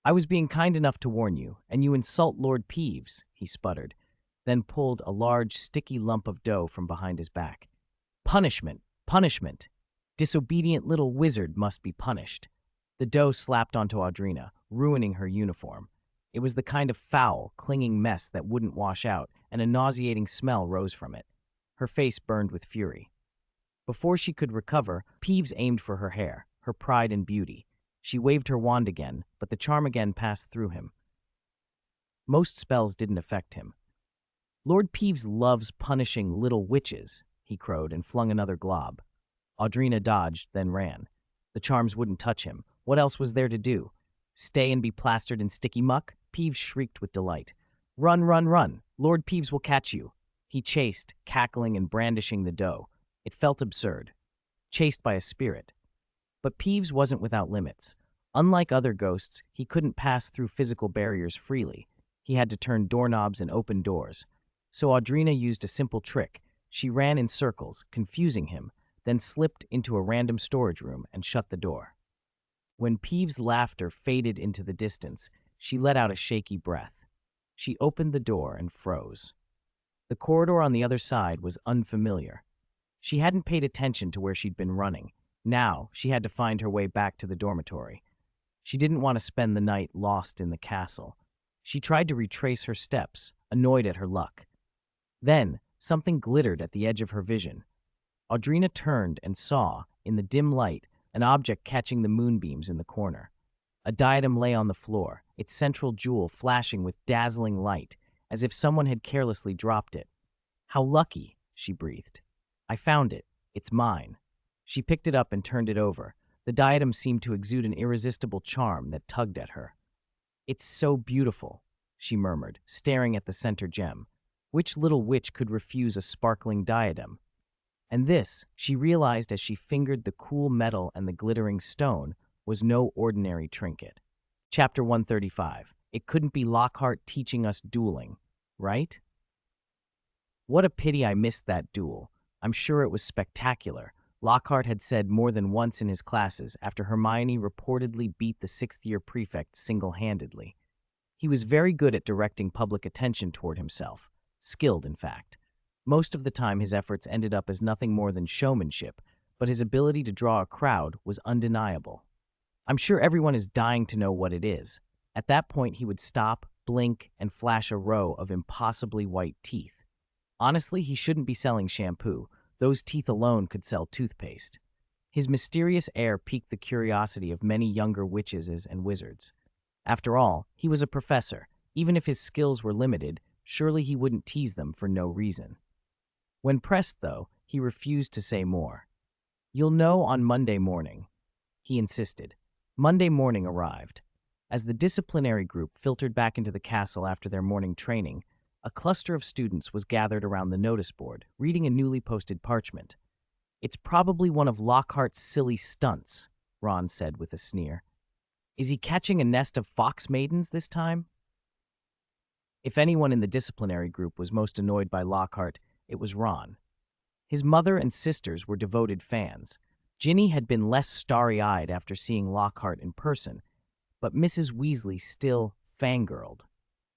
I was being kind enough to warn you, and you insult Lord Peeves, he sputtered, then pulled a large, sticky lump of dough from behind his back. Punishment! Punishment! Disobedient little wizard must be punished. The dough slapped onto Audrina, ruining her uniform. It was the kind of foul, clinging mess that wouldn't wash out, and a nauseating smell rose from it. Her face burned with fury. Before she could recover, Peeves aimed for her hair, her pride and beauty. She waved her wand again, but the charm again passed through him. Most spells didn't affect him. Lord Peeves loves punishing little witches, he crowed and flung another glob. Audrina dodged, then ran. The charms wouldn't touch him. What else was there to do? Stay and be plastered in sticky muck? Peeves shrieked with delight. Run, run, run! Lord Peeves will catch you! He chased, cackling and brandishing the dough. It felt absurd. Chased by a spirit. But Peeves wasn't without limits. Unlike other ghosts, he couldn't pass through physical barriers freely. He had to turn doorknobs and open doors. So Audrina used a simple trick. She ran in circles, confusing him, then slipped into a random storage room and shut the door. When Peeves' laughter faded into the distance, she let out a shaky breath. She opened the door and froze. The corridor on the other side was unfamiliar. She hadn't paid attention to where she'd been running. Now, she had to find her way back to the dormitory. She didn't want to spend the night lost in the castle. She tried to retrace her steps, annoyed at her luck. Then, something glittered at the edge of her vision. Audrina turned and saw, in the dim light, an object catching the moonbeams in the corner. A diadem lay on the floor, its central jewel flashing with dazzling light, as if someone had carelessly dropped it. "How lucky," she breathed. "I found it. It's mine." She picked it up and turned it over. The diadem seemed to exude an irresistible charm that tugged at her. "It's so beautiful," she murmured, staring at the center gem. Which little witch could refuse a sparkling diadem? And this, she realized as she fingered the cool metal and the glittering stone, was no ordinary trinket. Chapter 135. It couldn't be Lockhart teaching us dueling, right? What a pity I missed that duel. I'm sure it was spectacular, Lockhart had said more than once in his classes after Hermione reportedly beat the sixth-year prefect single-handedly. He was very good at directing public attention toward himself, skilled, in fact. Most of the time his efforts ended up as nothing more than showmanship, but his ability to draw a crowd was undeniable. I'm sure everyone is dying to know what it is. At that point he would stop, blink, and flash a row of impossibly white teeth. Honestly, he shouldn't be selling shampoo. Those teeth alone could sell toothpaste. His mysterious air piqued the curiosity of many younger witches and wizards. After all, he was a professor. Even if his skills were limited, surely he wouldn't tease them for no reason. When pressed, though, he refused to say more. "You'll know on Monday morning," he insisted. Monday morning arrived. As the disciplinary group filtered back into the castle after their morning training, a cluster of students was gathered around the notice board, reading a newly posted parchment. "It's probably one of Lockhart's silly stunts," Ron said with a sneer. "Is he catching a nest of fox maidens this time?" If anyone in the disciplinary group was most annoyed by Lockhart, it was Ron. His mother and sisters were devoted fans. Ginny had been less starry-eyed after seeing Lockhart in person, but Mrs. Weasley still fangirled.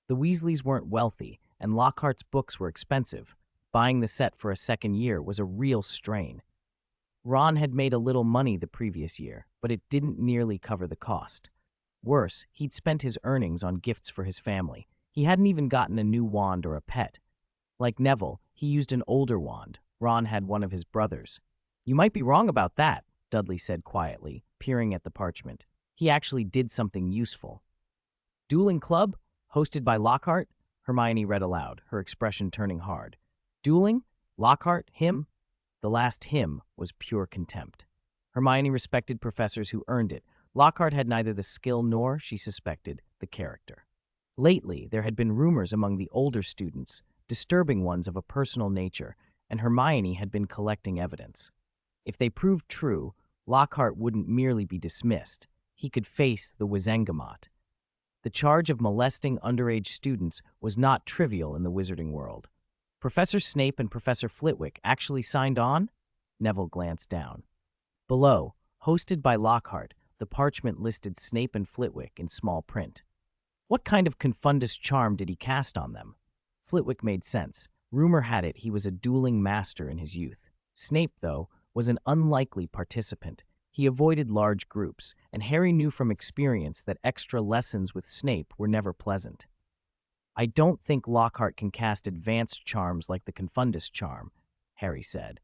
The Weasleys weren't wealthy, and Lockhart's books were expensive. Buying the set for a second year was a real strain. Ron had made a little money the previous year, but it didn't nearly cover the cost. Worse, he'd spent his earnings on gifts for his family. He hadn't even gotten a new wand or a pet. Like Neville, he used an older wand. Ron had one of his brothers. "You might be wrong about that," Dudley said quietly, peering at the parchment. "He actually did something useful." "Dueling Club? Hosted by Lockhart?" Hermione read aloud, her expression turning hard. "Dueling? Lockhart? Him?" The last "him" was pure contempt. Hermione respected professors who earned it. Lockhart had neither the skill nor, she suspected, the character. Lately, there had been rumors among the older students, disturbing ones of a personal nature, and Hermione had been collecting evidence. If they proved true, Lockhart wouldn't merely be dismissed. He could face the Wizengamot. The charge of molesting underage students was not trivial in the wizarding world. Professor Snape and Professor Flitwick actually signed on? Neville glanced down. Below, hosted by Lockhart, the parchment listed Snape and Flitwick in small print. What kind of confundus charm did he cast on them? Flitwick made sense. Rumor had it he was a dueling master in his youth. Snape, though, was an unlikely participant. He avoided large groups, and Harry knew from experience that extra lessons with Snape were never pleasant. "I don't think Lockhart can cast advanced charms like the confundus charm," Harry said.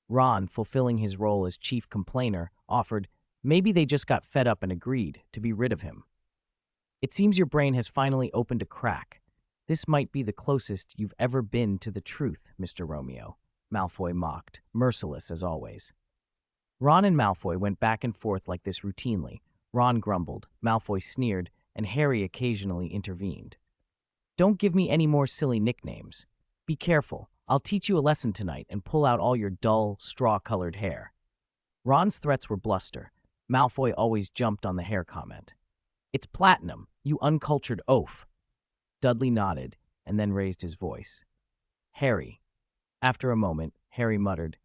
Ron, fulfilling his role as chief complainer, offered, "Maybe they just got fed up and agreed to be rid of him." "It seems your brain has finally opened a crack. This might be the closest you've ever been to the truth, Mr. Romeo," Malfoy mocked, merciless as always. Ron and Malfoy went back and forth like this routinely. Ron grumbled, Malfoy sneered, and Harry occasionally intervened. "Don't give me any more silly nicknames. Be careful. I'll teach you a lesson tonight and pull out all your dull, straw-colored hair." Ron's threats were bluster. Malfoy always jumped on the hair comment. It's platinum, you uncultured oaf. Dudley nodded and then raised his voice. Harry. After a moment, Harry muttered,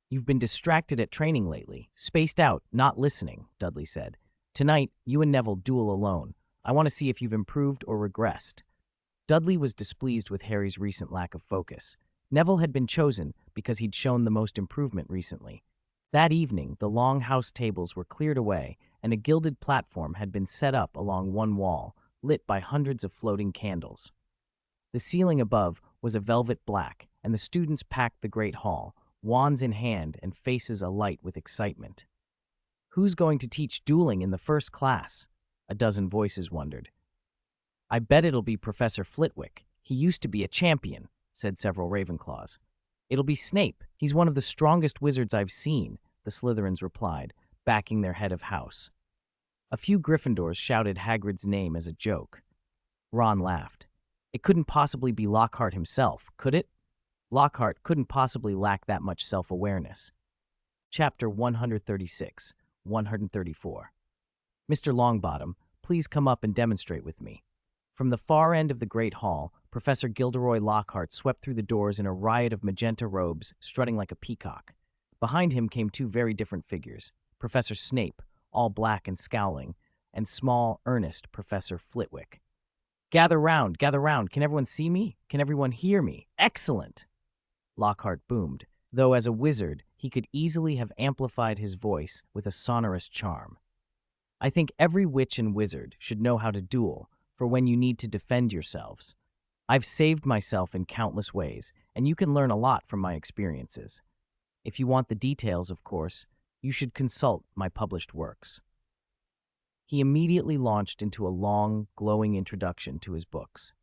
You've been distracted at training lately. Spaced out, not listening, Dudley said. Tonight, you and Neville duel alone. I want to see if you've improved or regressed. Dudley was displeased with Harry's recent lack of focus. Neville had been chosen because he'd shown the most improvement recently. That evening, the long house tables were cleared away, and a gilded platform had been set up along one wall, lit by hundreds of floating candles. The ceiling above was a velvet black, and the students packed the great hall, wands in hand and faces alight with excitement. Who's going to teach dueling in the first class? A dozen voices wondered. I bet it'll be Professor Flitwick. He used to be a champion, said several Ravenclaws. It'll be Snape. He's one of the strongest wizards I've seen, the Slytherins replied, backing their head of house. A few Gryffindors shouted Hagrid's name as a joke. Ron laughed. It couldn't possibly be Lockhart himself, could it? Lockhart couldn't possibly lack that much self-awareness. Chapter 136, 134. Mr. Longbottom, please come up and demonstrate with me. From the far end of the Great Hall, Professor Gilderoy Lockhart swept through the doors in a riot of magenta robes, strutting like a peacock. Behind him came two very different figures, Professor Snape, all black and scowling, and small, earnest Professor Flitwick. Gather round, can everyone see me? Can everyone hear me? Excellent! Lockhart boomed, though as a wizard, he could easily have amplified his voice with a sonorous charm. I think every witch and wizard should know how to duel, for when you need to defend yourselves. I've saved myself in countless ways, and you can learn a lot from my experiences. If you want the details, of course, you should consult my published works. He immediately launched into a long, glowing introduction to his books.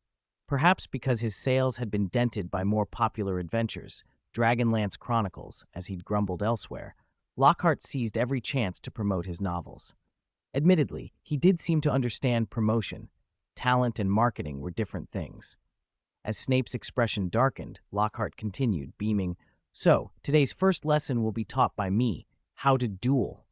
Perhaps because his sales had been dented by more popular adventures, Dragonlance Chronicles, as he'd grumbled elsewhere, Lockhart seized every chance to promote his novels. Admittedly, he did seem to understand promotion. Talent and marketing were different things. As Snape's expression darkened, Lockhart continued, beaming, So, today's first lesson will be taught by me, how to duel.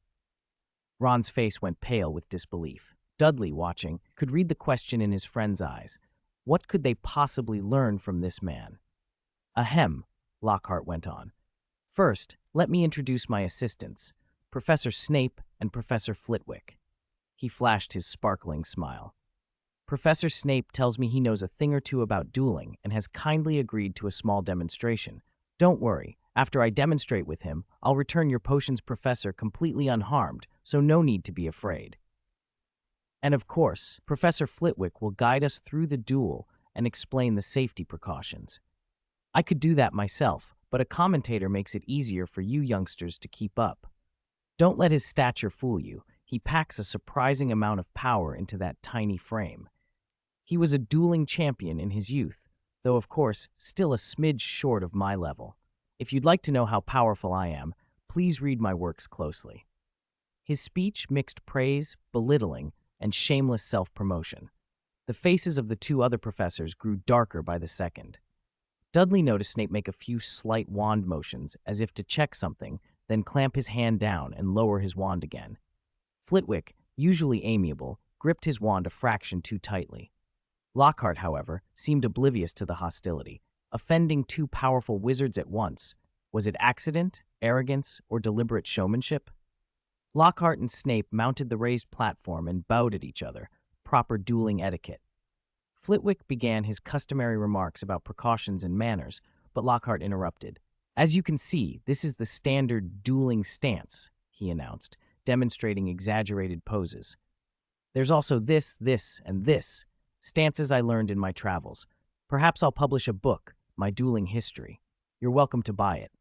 Ron's face went pale with disbelief. Dudley, watching, could read the question in his friend's eyes. What could they possibly learn from this man? Ahem, Lockhart went on. First, let me introduce my assistants, Professor Snape and Professor Flitwick. He flashed his sparkling smile. Professor Snape tells me he knows a thing or two about dueling and has kindly agreed to a small demonstration. Don't worry, after I demonstrate with him, I'll return your potions professor completely unharmed, so no need to be afraid. And of course, Professor Flitwick will guide us through the duel and explain the safety precautions. I could do that myself, but a commentator makes it easier for you youngsters to keep up. Don't let his stature fool you. He packs a surprising amount of power into that tiny frame. He was a dueling champion in his youth, though of course still a smidge short of my level. If you'd like to know how powerful I am, please read my works closely. His speech mixed praise, belittling, and shameless self-promotion. The faces of the two other professors grew darker by the second. Dudley noticed Snape make a few slight wand motions as if to check something, then clamp his hand down and lower his wand again. Flitwick, usually amiable, gripped his wand a fraction too tightly. Lockhart, however, seemed oblivious to the hostility, offending two powerful wizards at once. Was it accident, arrogance, or deliberate showmanship? Lockhart and Snape mounted the raised platform and bowed at each other, proper dueling etiquette. Flitwick began his customary remarks about precautions and manners, but Lockhart interrupted. As you can see, this is the standard dueling stance, he announced, demonstrating exaggerated poses. There's also this, and this, stances I learned in my travels. Perhaps I'll publish a book, my dueling history. You're welcome to buy it.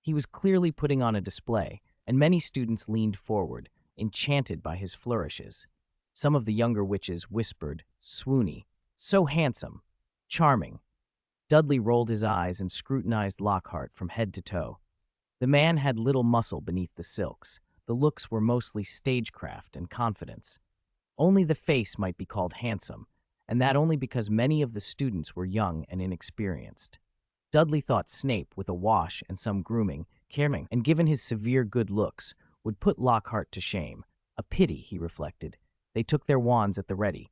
He was clearly putting on a display, and many students leaned forward, enchanted by his flourishes. Some of the younger witches whispered, swoony, so handsome, charming. Dudley rolled his eyes and scrutinized Lockhart from head to toe. The man had little muscle beneath the silks. The looks were mostly stagecraft and confidence. Only the face might be called handsome, and that only because many of the students were young and inexperienced. Dudley thought Snape, with a wash and some grooming, caring, and given his severe good looks, would put Lockhart to shame. A pity, he reflected. They took their wands at the ready.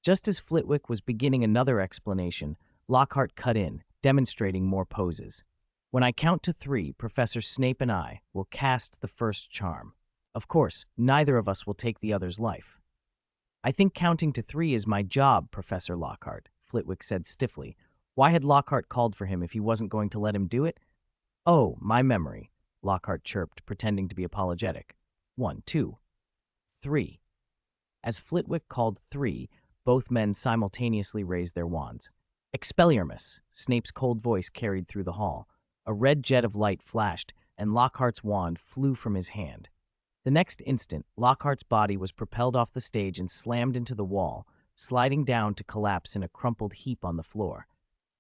Just as Flitwick was beginning another explanation, Lockhart cut in, demonstrating more poses. When I count to 3, Professor Snape and I will cast the first charm. Of course, neither of us will take the other's life. I think counting to 3 is my job, Professor Lockhart, Flitwick said stiffly. Why had Lockhart called for him if he wasn't going to let him do it? Oh, my memory, Lockhart chirped, pretending to be apologetic. 1, 2, 3. As Flitwick called 3, both men simultaneously raised their wands. Expelliarmus, Snape's cold voice carried through the hall. A red jet of light flashed, and Lockhart's wand flew from his hand. The next instant, Lockhart's body was propelled off the stage and slammed into the wall, sliding down to collapse in a crumpled heap on the floor.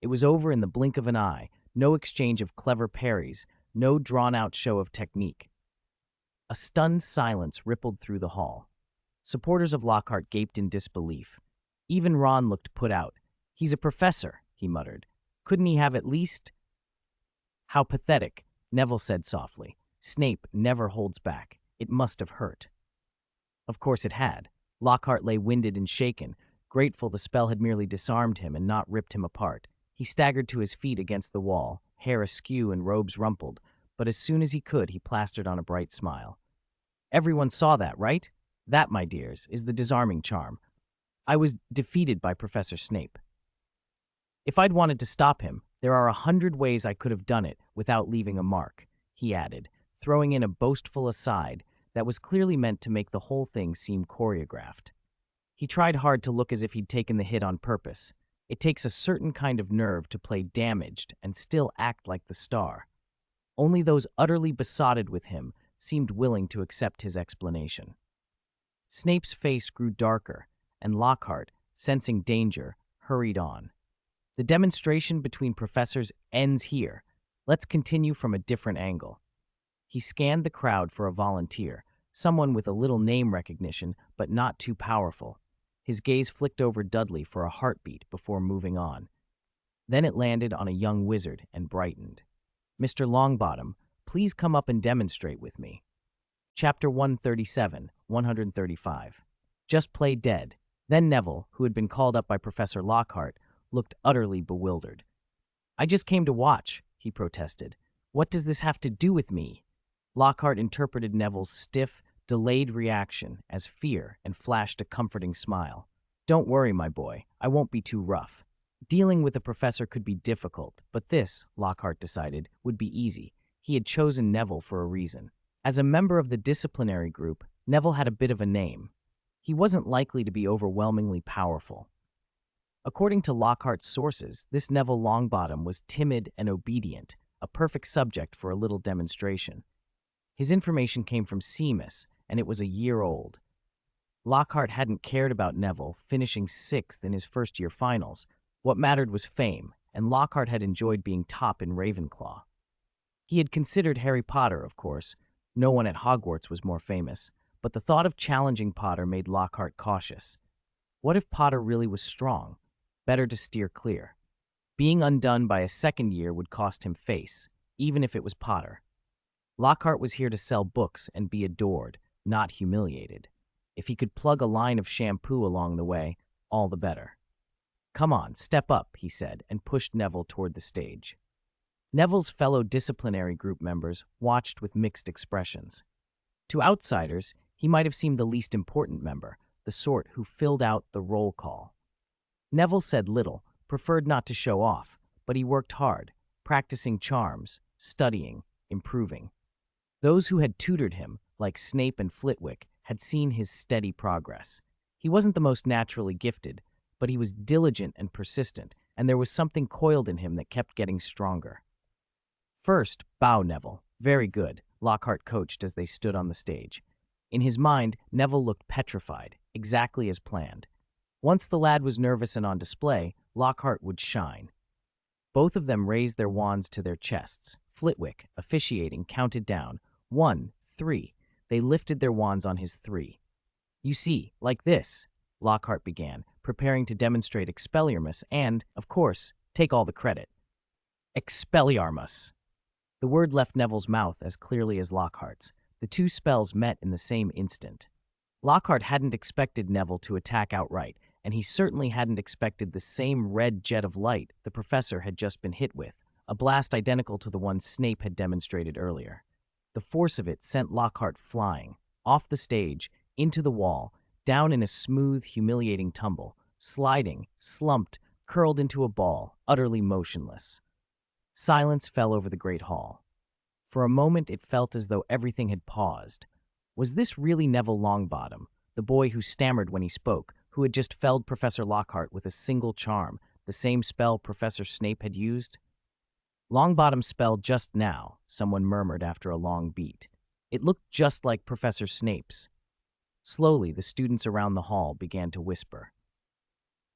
It was over in the blink of an eye, no exchange of clever parries, no drawn-out show of technique. A stunned silence rippled through the hall. Supporters of Lockhart gaped in disbelief. Even Ron looked put out. He's a professor, he muttered. Couldn't he have at least... How pathetic, Neville said softly. Snape never holds back. It must have hurt. Of course it had. Lockhart lay winded and shaken, grateful the spell had merely disarmed him and not ripped him apart. He staggered to his feet against the wall, hair askew and robes rumpled, but as soon as he could, he plastered on a bright smile. Everyone saw that, right? That, my dears, is the disarming charm. I was defeated by Professor Snape. If I'd wanted to stop him, there are 100 ways I could have done it without leaving a mark, he added, throwing in a boastful aside that was clearly meant to make the whole thing seem choreographed. He tried hard to look as if he'd taken the hit on purpose. It takes a certain kind of nerve to play damaged and still act like the star. Only those utterly besotted with him seemed willing to accept his explanation. Snape's face grew darker, and Lockhart, sensing danger, hurried on. The demonstration between professors ends here. Let's continue from a different angle. He scanned the crowd for a volunteer, someone with a little name recognition, but not too powerful. His gaze flicked over Dudley for a heartbeat before moving on. Then it landed on a young wizard and brightened. Mr. Longbottom, please come up and demonstrate with me. Chapter 137, 135. Just play dead. Then Neville, who had been called up by Professor Lockhart, looked utterly bewildered. I just came to watch, he protested. What does this have to do with me? Lockhart interpreted Neville's stiff, delayed reaction as fear and flashed a comforting smile. Don't worry, my boy, I won't be too rough. Dealing with a professor could be difficult, but this, Lockhart decided, would be easy. He had chosen Neville for a reason. As a member of the disciplinary group, Neville had a bit of a name. He wasn't likely to be overwhelmingly powerful. According to Lockhart's sources, this Neville Longbottom was timid and obedient, a perfect subject for a little demonstration. His information came from Seamus, and it was a year old. Lockhart hadn't cared about Neville, finishing 6th in his first-year finals. What mattered was fame, and Lockhart had enjoyed being top in Ravenclaw. He had considered Harry Potter, of course. No one at Hogwarts was more famous, but the thought of challenging Potter made Lockhart cautious. What if Potter really was strong? Better to steer clear. Being undone by a second year would cost him face, even if it was Potter. Lockhart was here to sell books and be adored, not humiliated. If he could plug a line of shampoo along the way, all the better. Come on, step up, he said, and pushed Neville toward the stage. Neville's fellow disciplinary group members watched with mixed expressions. To outsiders, he might have seemed the least important member, the sort who filled out the roll call. Neville said little, preferred not to show off, but he worked hard, practicing charms, studying, improving. Those who had tutored him, like Snape and Flitwick, had seen his steady progress. He wasn't the most naturally gifted, but he was diligent and persistent, and there was something coiled in him that kept getting stronger. First, bow, Neville. Very good, Lockhart coached as they stood on the stage. In his mind, Neville looked petrified, exactly as planned. Once the lad was nervous and on display, Lockhart would shine. Both of them raised their wands to their chests. Flitwick, officiating, counted down. 1, 3. They lifted their wands on his 3. You see, like this, Lockhart began, preparing to demonstrate Expelliarmus and, of course, take all the credit. Expelliarmus. The word left Neville's mouth as clearly as Lockhart's, The two spells met in the same instant. Lockhart hadn't expected Neville to attack outright, and he certainly hadn't expected the same red jet of light the professor had just been hit with, a blast identical to the one Snape had demonstrated earlier. The force of it sent Lockhart flying, off the stage, into the wall, down in a smooth, humiliating tumble, sliding, slumped, curled into a ball, utterly motionless. Silence fell over the great hall. For a moment it felt as though everything had paused. Was this really Neville Longbottom, the boy who stammered when he spoke, who had just felled Professor Lockhart with a single charm, the same spell Professor Snape had used? Longbottom's spell just now, someone murmured after a long beat. It looked just like Professor Snape's. Slowly, the students around the hall began to whisper.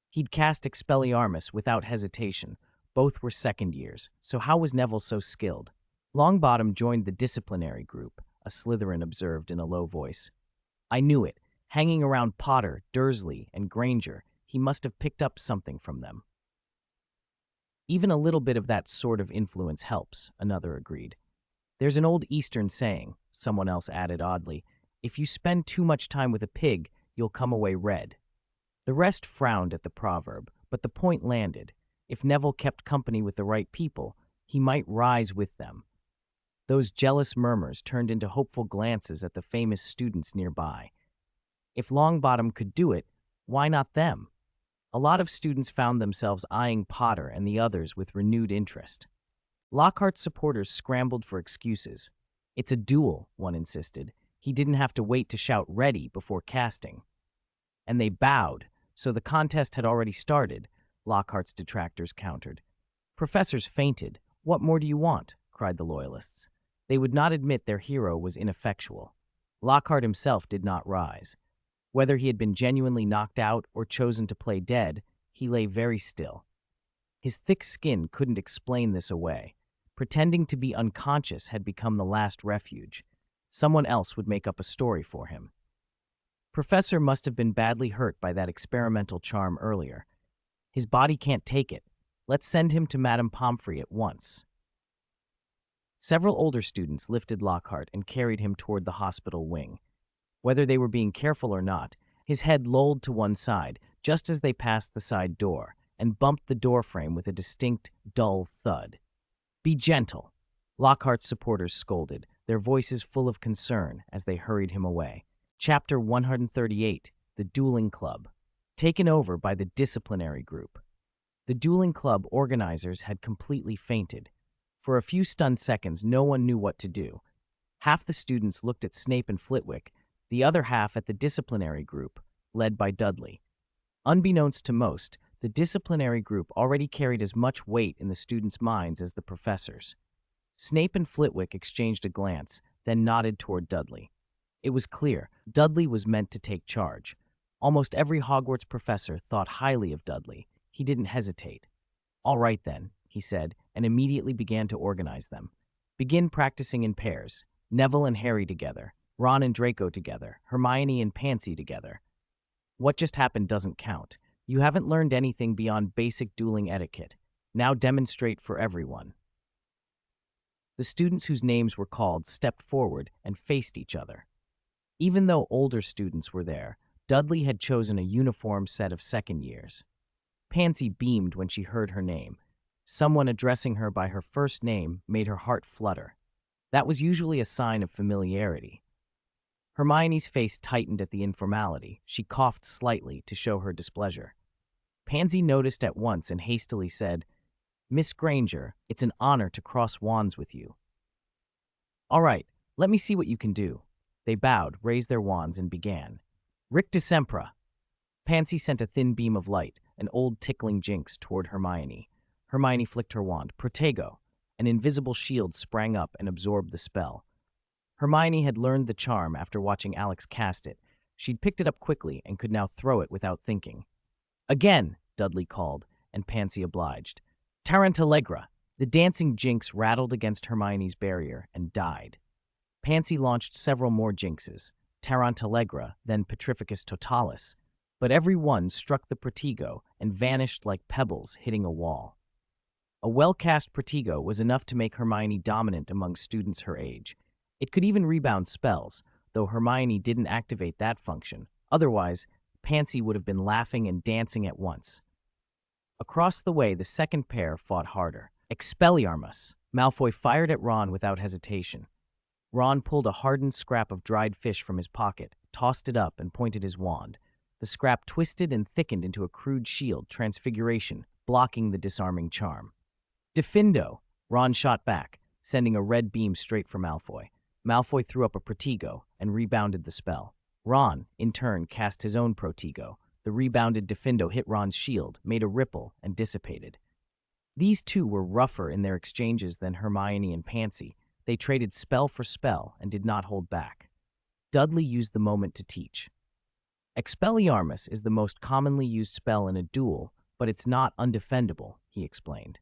He'd cast Expelliarmus without hesitation. Both were second years, so how was Neville so skilled? Longbottom joined the disciplinary group, a Slytherin observed in a low voice. I knew it. Hanging around Potter, Dursley, and Granger, he must have picked up something from them. Even a little bit of that sort of influence helps, another agreed. There's an old Eastern saying, someone else added oddly, if you spend too much time with a pig, you'll come away red. The rest frowned at the proverb, but the point landed. If Neville kept company with the right people, he might rise with them. Those jealous murmurs turned into hopeful glances at the famous students nearby. If Longbottom could do it, why not them? A lot of students found themselves eyeing Potter and the others with renewed interest. Lockhart's supporters scrambled for excuses. It's a duel, one insisted. He didn't have to wait to shout ready before casting. And they bowed, so the contest had already started, Lockhart's detractors countered. Professors fainted. What more do you want? Cried the loyalists. They would not admit their hero was ineffectual. Lockhart himself did not rise. Whether he had been genuinely knocked out or chosen to play dead, he lay very still. His thick skin couldn't explain this away. Pretending to be unconscious had become the last refuge. Someone else would make up a story for him. Professor must have been badly hurt by that experimental charm earlier. His body can't take it. Let's send him to Madame Pomfrey at once. Several older students lifted Lockhart and carried him toward the hospital wing. Whether they were being careful or not, his head lolled to one side just as they passed the side door and bumped the doorframe with a distinct, dull thud. Be gentle, Lockhart's supporters scolded, their voices full of concern as they hurried him away. Chapter 138, The Dueling Club. Taken over by the disciplinary group. The dueling club organizers had completely fainted. For a few stunned seconds, no one knew what to do. Half the students looked at Snape and Flitwick, the other half at the disciplinary group, led by Dudley. Unbeknownst to most, the disciplinary group already carried as much weight in the students' minds as the professors. Snape and Flitwick exchanged a glance, then nodded toward Dudley. It was clear, Dudley was meant to take charge. Almost every Hogwarts professor thought highly of Dudley. He didn't hesitate. All right then, he said, and immediately began to organize them. Begin practicing in pairs. Neville and Harry together. Ron and Draco together, Hermione and Pansy together. What just happened doesn't count. You haven't learned anything beyond basic dueling etiquette. Now demonstrate for everyone. The students whose names were called stepped forward and faced each other. Even though older students were there, Dudley had chosen a uniform set of second years. Pansy beamed when she heard her name. Someone addressing her by her first name made her heart flutter. That was usually a sign of familiarity. Hermione's face tightened at the informality. She coughed slightly to show her displeasure. Pansy noticed at once and hastily said, Miss Granger, it's an honor to cross wands with you. All right, let me see what you can do. They bowed, raised their wands, and began. Ric Decempra. Pansy sent a thin beam of light, an old tickling jinx, toward Hermione. Hermione flicked her wand. Protego. An invisible shield sprang up and absorbed the spell. Hermione had learned the charm after watching Alex cast it. She'd picked it up quickly and could now throw it without thinking. Again, Dudley called, and Pansy obliged. Tarantallegra. The dancing jinx rattled against Hermione's barrier and died. Pansy launched several more jinxes, Tarantallegra, then Petrificus Totalis, but every one struck the Protego and vanished like pebbles hitting a wall. A well-cast Protego was enough to make Hermione dominant among students her age. It could even rebound spells, though Hermione didn't activate that function. Otherwise, Pansy would have been laughing and dancing at once. Across the way, the second pair fought harder. Expelliarmus! Malfoy fired at Ron without hesitation. Ron pulled a hardened scrap of dried fish from his pocket, tossed it up, and pointed his wand. The scrap twisted and thickened into a crude shield, transfiguration, blocking the disarming charm. Diffindo! Ron shot back, sending a red beam straight for Malfoy. Malfoy threw up a Protego and rebounded the spell. Ron, in turn, cast his own Protego. The rebounded Diffindo hit Ron's shield, made a ripple, and dissipated. These two were rougher in their exchanges than Hermione and Pansy. They traded spell for spell and did not hold back. Dudley used the moment to teach. Expelliarmus is the most commonly used spell in a duel, but it's not undefendable, he explained.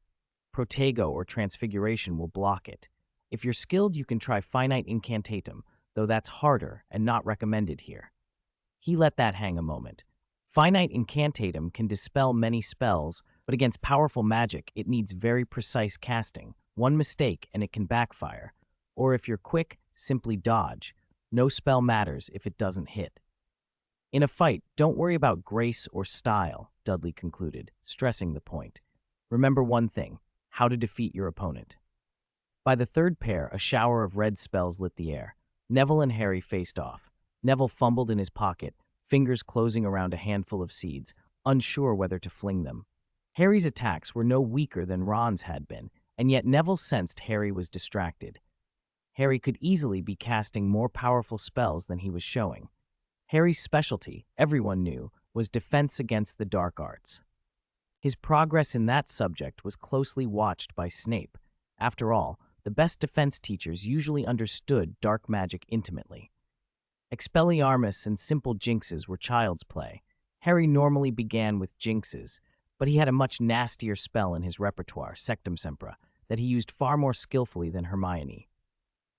Protego or Transfiguration will block it. If you're skilled, you can try Finite Incantatem, though that's harder and not recommended here. He let that hang a moment. Finite Incantatem can dispel many spells, but against powerful magic, it needs very precise casting. One mistake and it can backfire. Or if you're quick, simply dodge. No spell matters if it doesn't hit. In a fight, don't worry about grace or style, Dudley concluded, stressing the point. Remember one thing: how to defeat your opponent. By the third pair, a shower of red spells lit the air. Neville and Harry faced off. Neville fumbled in his pocket, fingers closing around a handful of seeds, unsure whether to fling them. Harry's attacks were no weaker than Ron's had been, and yet Neville sensed Harry was distracted. Harry could easily be casting more powerful spells than he was showing. Harry's specialty, everyone knew, was defense against the dark arts. His progress in that subject was closely watched by Snape. After all, the best defense teachers usually understood dark magic intimately. Expelliarmus and simple jinxes were child's play. Harry normally began with jinxes, but he had a much nastier spell in his repertoire, Sectum Sempra, that he used far more skillfully than Hermione.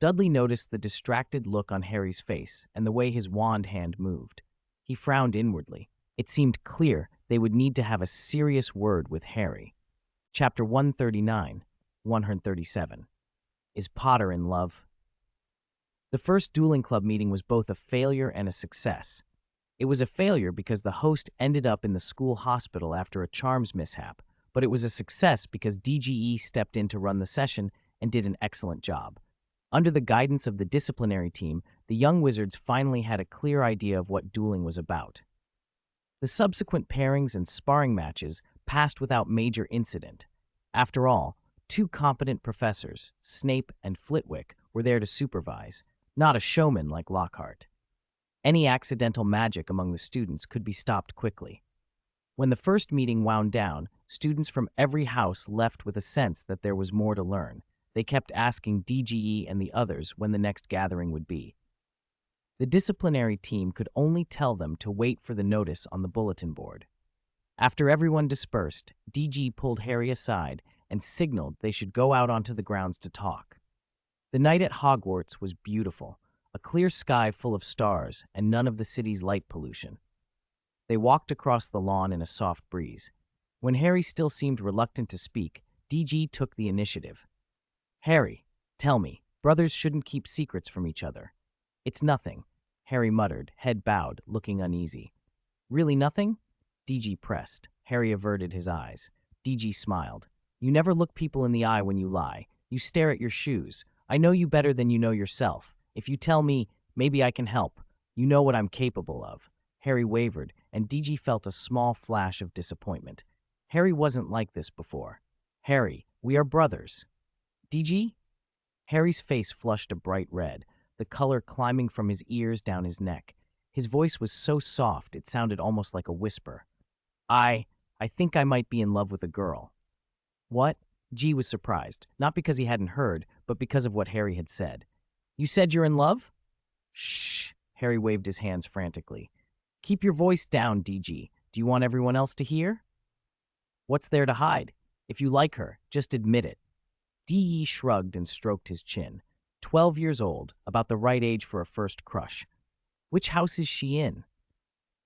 Dudley noticed the distracted look on Harry's face and the way his wand hand moved. He frowned inwardly. It seemed clear they would need to have a serious word with Harry. Chapter 139, 137. Is Potter in love? The first dueling club meeting was both a failure and a success. It was a failure because the host ended up in the school hospital after a charms mishap, but it was a success because DGE stepped in to run the session and did an excellent job. Under the guidance of the disciplinary team, the young wizards finally had a clear idea of what dueling was about. The subsequent pairings and sparring matches passed without major incident. After all, two competent professors, Snape and Flitwick, were there to supervise, not a showman like Lockhart. Any accidental magic among the students could be stopped quickly. When the first meeting wound down, students from every house left with a sense that there was more to learn. They kept asking DGE and the others when the next gathering would be. The disciplinary team could only tell them to wait for the notice on the bulletin board. After everyone dispersed, DG pulled Harry aside and signaled they should go out onto the grounds to talk. The night at Hogwarts was beautiful, a clear sky full of stars and none of the city's light pollution. They walked across the lawn in a soft breeze. When Harry still seemed reluctant to speak, DG took the initiative. Harry, tell me, brothers shouldn't keep secrets from each other. It's nothing, Harry muttered, head bowed, looking uneasy. Really nothing? DG pressed. Harry averted his eyes. DG smiled. You never look people in the eye when you lie. You stare at your shoes. I know you better than you know yourself. If you tell me, maybe I can help. You know what I'm capable of. Harry wavered, and DG felt a small flash of disappointment. Harry wasn't like this before. Harry, we are brothers. DG? Harry's face flushed a bright red, the color climbing from his ears down his neck. His voice was so soft it sounded almost like a whisper. I think I might be in love with a girl. What? G was surprised, not because he hadn't heard, but because of what Harry had said. You said you're in love? Shh, Harry waved his hands frantically. Keep your voice down, DG. Do you want everyone else to hear? What's there to hide? If you like her, just admit it. DE shrugged and stroked his chin. 12 years old, about the right age for a first crush. Which house is she in?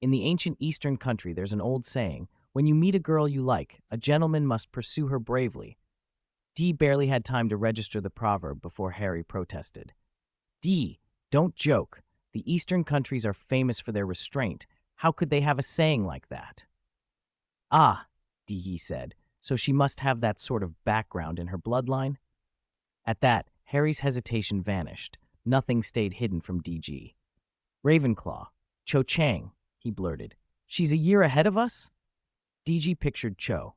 In the ancient Eastern country, there's an old saying, when you meet a girl you like, a gentleman must pursue her bravely. Dee barely had time to register the proverb before Harry protested. D, don't joke. The Eastern countries are famous for their restraint. How could they have a saying like that? Ah, Dee said, so she must have that sort of background in her bloodline? At that, Harry's hesitation vanished. Nothing stayed hidden from DG. Ravenclaw. Cho Chang, he blurted. She's a year ahead of us? DG pictured Cho.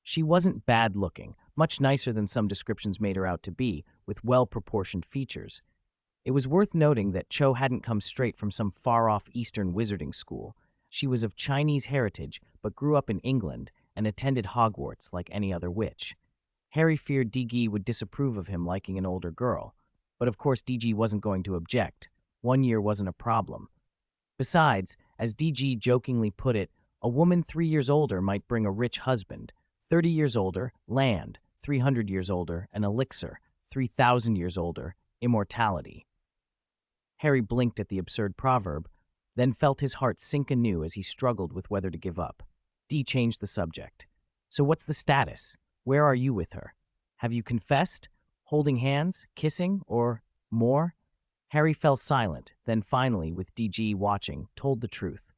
She wasn't bad-looking, much nicer than some descriptions made her out to be, with well-proportioned features. It was worth noting that Cho hadn't come straight from some far-off Eastern wizarding school. She was of Chinese heritage, but grew up in England and attended Hogwarts like any other witch. Harry feared DG would disapprove of him liking an older girl, but of course DG wasn't going to object. 1 year wasn't a problem. Besides, as DG jokingly put it, a woman 3 years older might bring a rich husband. 30 years older, land. 300 years older, an elixir. 3,000 years older, immortality. Harry blinked at the absurd proverb, then felt his heart sink anew as he struggled with whether to give up. Dee changed the subject. So what's the status? Where are you with her? Have you confessed? Holding hands? Kissing? Or more? Harry fell silent, then finally, with DG watching, told the truth.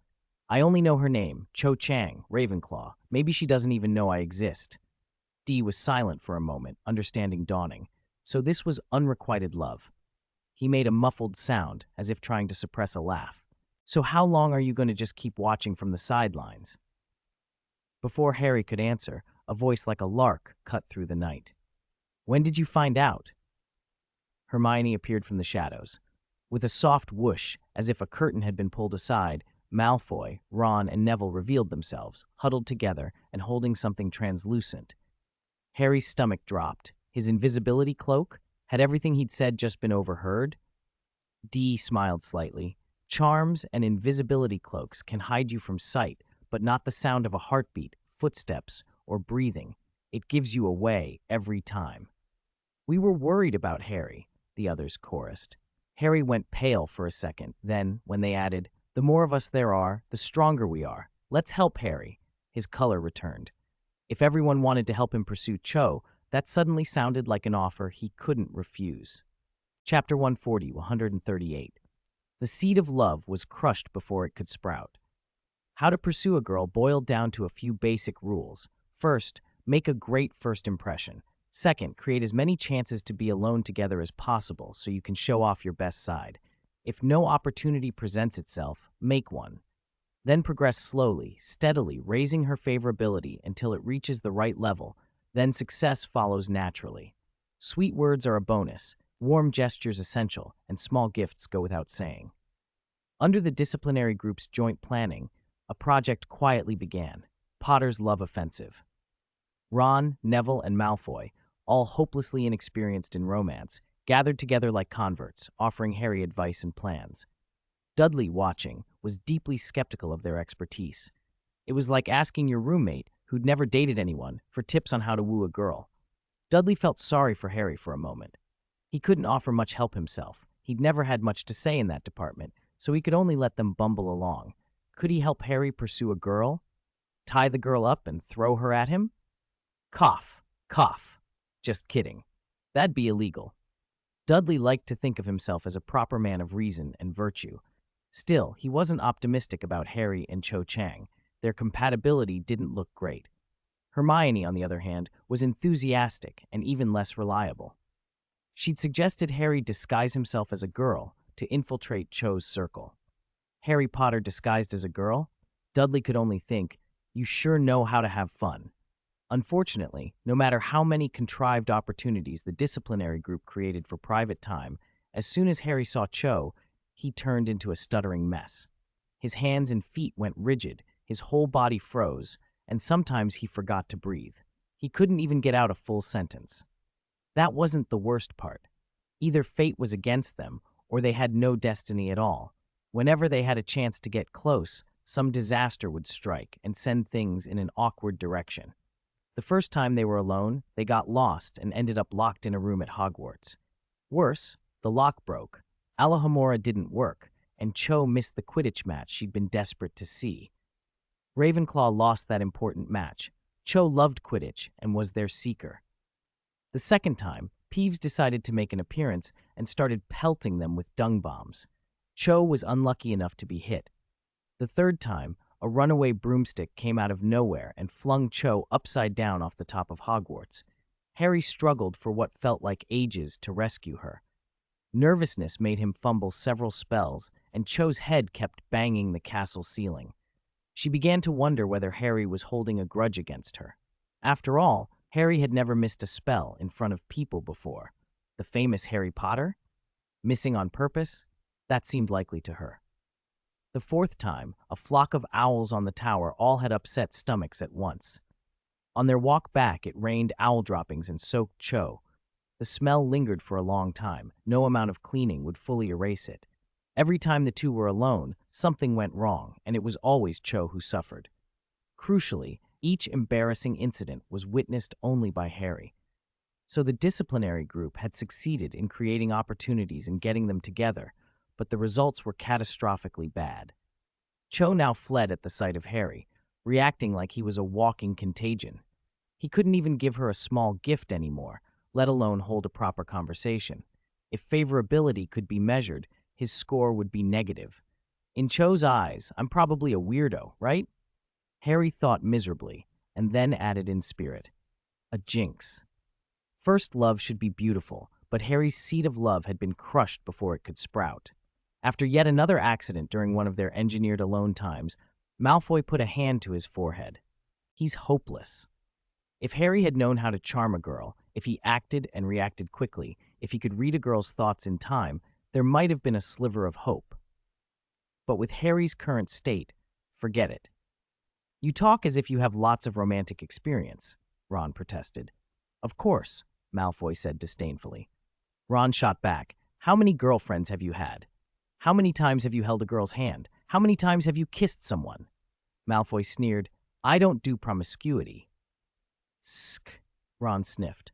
I only know her name, Cho Chang, Ravenclaw. Maybe she doesn't even know I exist. Dee was silent for a moment, understanding dawning. So this was unrequited love. He made a muffled sound, as if trying to suppress a laugh. So how long are you going to just keep watching from the sidelines? Before Harry could answer, a voice like a lark cut through the night. When did you find out? Hermione appeared from the shadows. With a soft whoosh, as if a curtain had been pulled aside, Malfoy, Ron, and Neville revealed themselves, huddled together and holding something translucent. Harry's stomach dropped. His invisibility cloak? Had everything he'd said just been overheard? Dee smiled slightly. Charms and invisibility cloaks can hide you from sight, but not the sound of a heartbeat, footsteps, or breathing. It gives you away every time. We were worried about Harry, the others chorused. Harry went pale for a second. Then, when they added, the more of us there are, the stronger we are. Let's help Harry. His color returned. If everyone wanted to help him pursue Cho, that suddenly sounded like an offer he couldn't refuse. Chapter 140, 138. The seed of love was crushed before it could sprout. How to pursue a girl boiled down to a few basic rules. First, make a great first impression. Second, create as many chances to be alone together as possible so you can show off your best side. If no opportunity presents itself, make one. Then progress slowly, steadily, raising her favorability until it reaches the right level. Then success follows naturally. Sweet words are a bonus, warm gestures essential, and small gifts go without saying. Under the disciplinary group's joint planning, a project quietly began, Potter's Love Offensive. Ron, Neville, and Malfoy, all hopelessly inexperienced in romance, gathered together like converts, offering Harry advice and plans. Dudley, watching, was deeply skeptical of their expertise. It was like asking your roommate, who'd never dated anyone, for tips on how to woo a girl. Dudley felt sorry for Harry for a moment. He couldn't offer much help himself. He'd never had much to say in that department, so he could only let them bumble along. Could he help Harry pursue a girl? Tie the girl up and throw her at him? Cough, cough. Just kidding. That'd be illegal. Dudley liked to think of himself as a proper man of reason and virtue. Still, he wasn't optimistic about Harry and Cho Chang. Their compatibility didn't look great. Hermione, on the other hand, was enthusiastic and even less reliable. She'd suggested Harry disguise himself as a girl to infiltrate Cho's circle. Harry Potter disguised as a girl? Dudley could only think, you sure know how to have fun. Unfortunately, no matter how many contrived opportunities the disciplinary group created for private time, as soon as Harry saw Cho, he turned into a stuttering mess. His hands and feet went rigid, his whole body froze, and sometimes he forgot to breathe. He couldn't even get out a full sentence. That wasn't the worst part. Either fate was against them, or they had no destiny at all. Whenever they had a chance to get close, some disaster would strike and send things in an awkward direction. The first time they were alone, they got lost and ended up locked in a room at Hogwarts. Worse, the lock broke. Alohomora didn't work, and Cho missed the Quidditch match she'd been desperate to see. Ravenclaw lost that important match. Cho loved Quidditch and was their seeker. The second time, Peeves decided to make an appearance and started pelting them with dung bombs. Cho was unlucky enough to be hit. The third time, a runaway broomstick came out of nowhere and flung Cho upside down off the top of Hogwarts. Harry struggled for what felt like ages to rescue her. Nervousness made him fumble several spells, and Cho's head kept banging the castle ceiling. She began to wonder whether Harry was holding a grudge against her. After all, Harry had never missed a spell in front of people before. The famous Harry Potter? Missing on purpose? That seemed likely to her. The fourth time, a flock of owls on the tower all had upset stomachs at once. On their walk back, it rained owl droppings and soaked Cho. The smell lingered for a long time. No amount of cleaning would fully erase it. Every time the two were alone, something went wrong, and it was always Cho who suffered. Crucially, each embarrassing incident was witnessed only by Harry. So the disciplinary group had succeeded in creating opportunities and getting them together, but the results were catastrophically bad. Cho now fled at the sight of Harry, reacting like he was a walking contagion. He couldn't even give her a small gift anymore, let alone hold a proper conversation. If favorability could be measured, his score would be negative. In Cho's eyes, I'm probably a weirdo, right? Harry thought miserably, and then added in spirit, a jinx. First love should be beautiful, but Harry's seed of love had been crushed before it could sprout. After yet another accident during one of their engineered alone times, Malfoy put a hand to his forehead. He's hopeless. If Harry had known how to charm a girl, if he acted and reacted quickly, if he could read a girl's thoughts in time, there might have been a sliver of hope. But with Harry's current state, forget it. You talk as if you have lots of romantic experience, Ron protested. Of course, Malfoy said disdainfully. Ron shot back. How many girlfriends have you had? How many times have you held a girl's hand? How many times have you kissed someone? Malfoy sneered. I don't do promiscuity. Sk, Ron sniffed.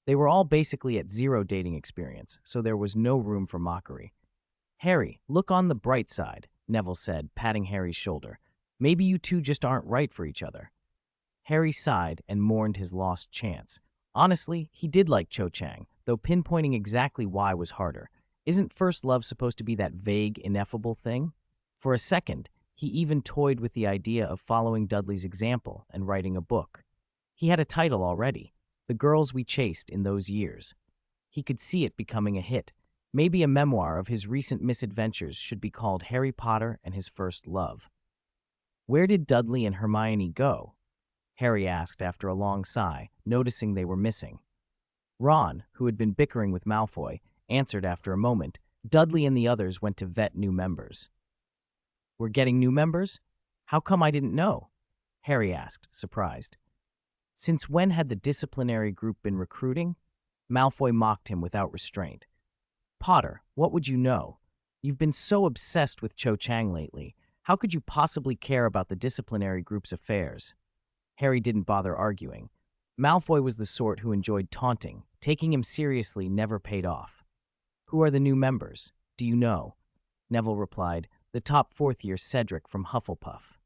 They were all basically at zero dating experience, so there was no room for mockery. Harry, look on the bright side, Neville said, patting Harry's shoulder. Maybe you two just aren't right for each other. Harry sighed and mourned his lost chance. Honestly, he did like Cho Chang, though pinpointing exactly why was harder. Isn't first love supposed to be that vague, ineffable thing? For a second, he even toyed with the idea of following Dudley's example and writing a book. He had a title already, The Girls We Chased in Those Years. He could see it becoming a hit. Maybe a memoir of his recent misadventures should be called Harry Potter and His First Love. Where did Dudley and Hermione go? Harry asked after a long sigh, noticing they were missing. Ron, who had been bickering with Malfoy, answered after a moment. Dudley and the others went to vet new members. We're getting new members? How come I didn't know? Harry asked, surprised. Since when had the disciplinary group been recruiting? Malfoy mocked him without restraint. Potter, what would you know? You've been so obsessed with Cho Chang lately. How could you possibly care about the disciplinary group's affairs? Harry didn't bother arguing. Malfoy was the sort who enjoyed taunting. Taking him seriously never paid off. Who are the new members? Do you know? Neville replied, the top fourth-year Cedric from Hufflepuff.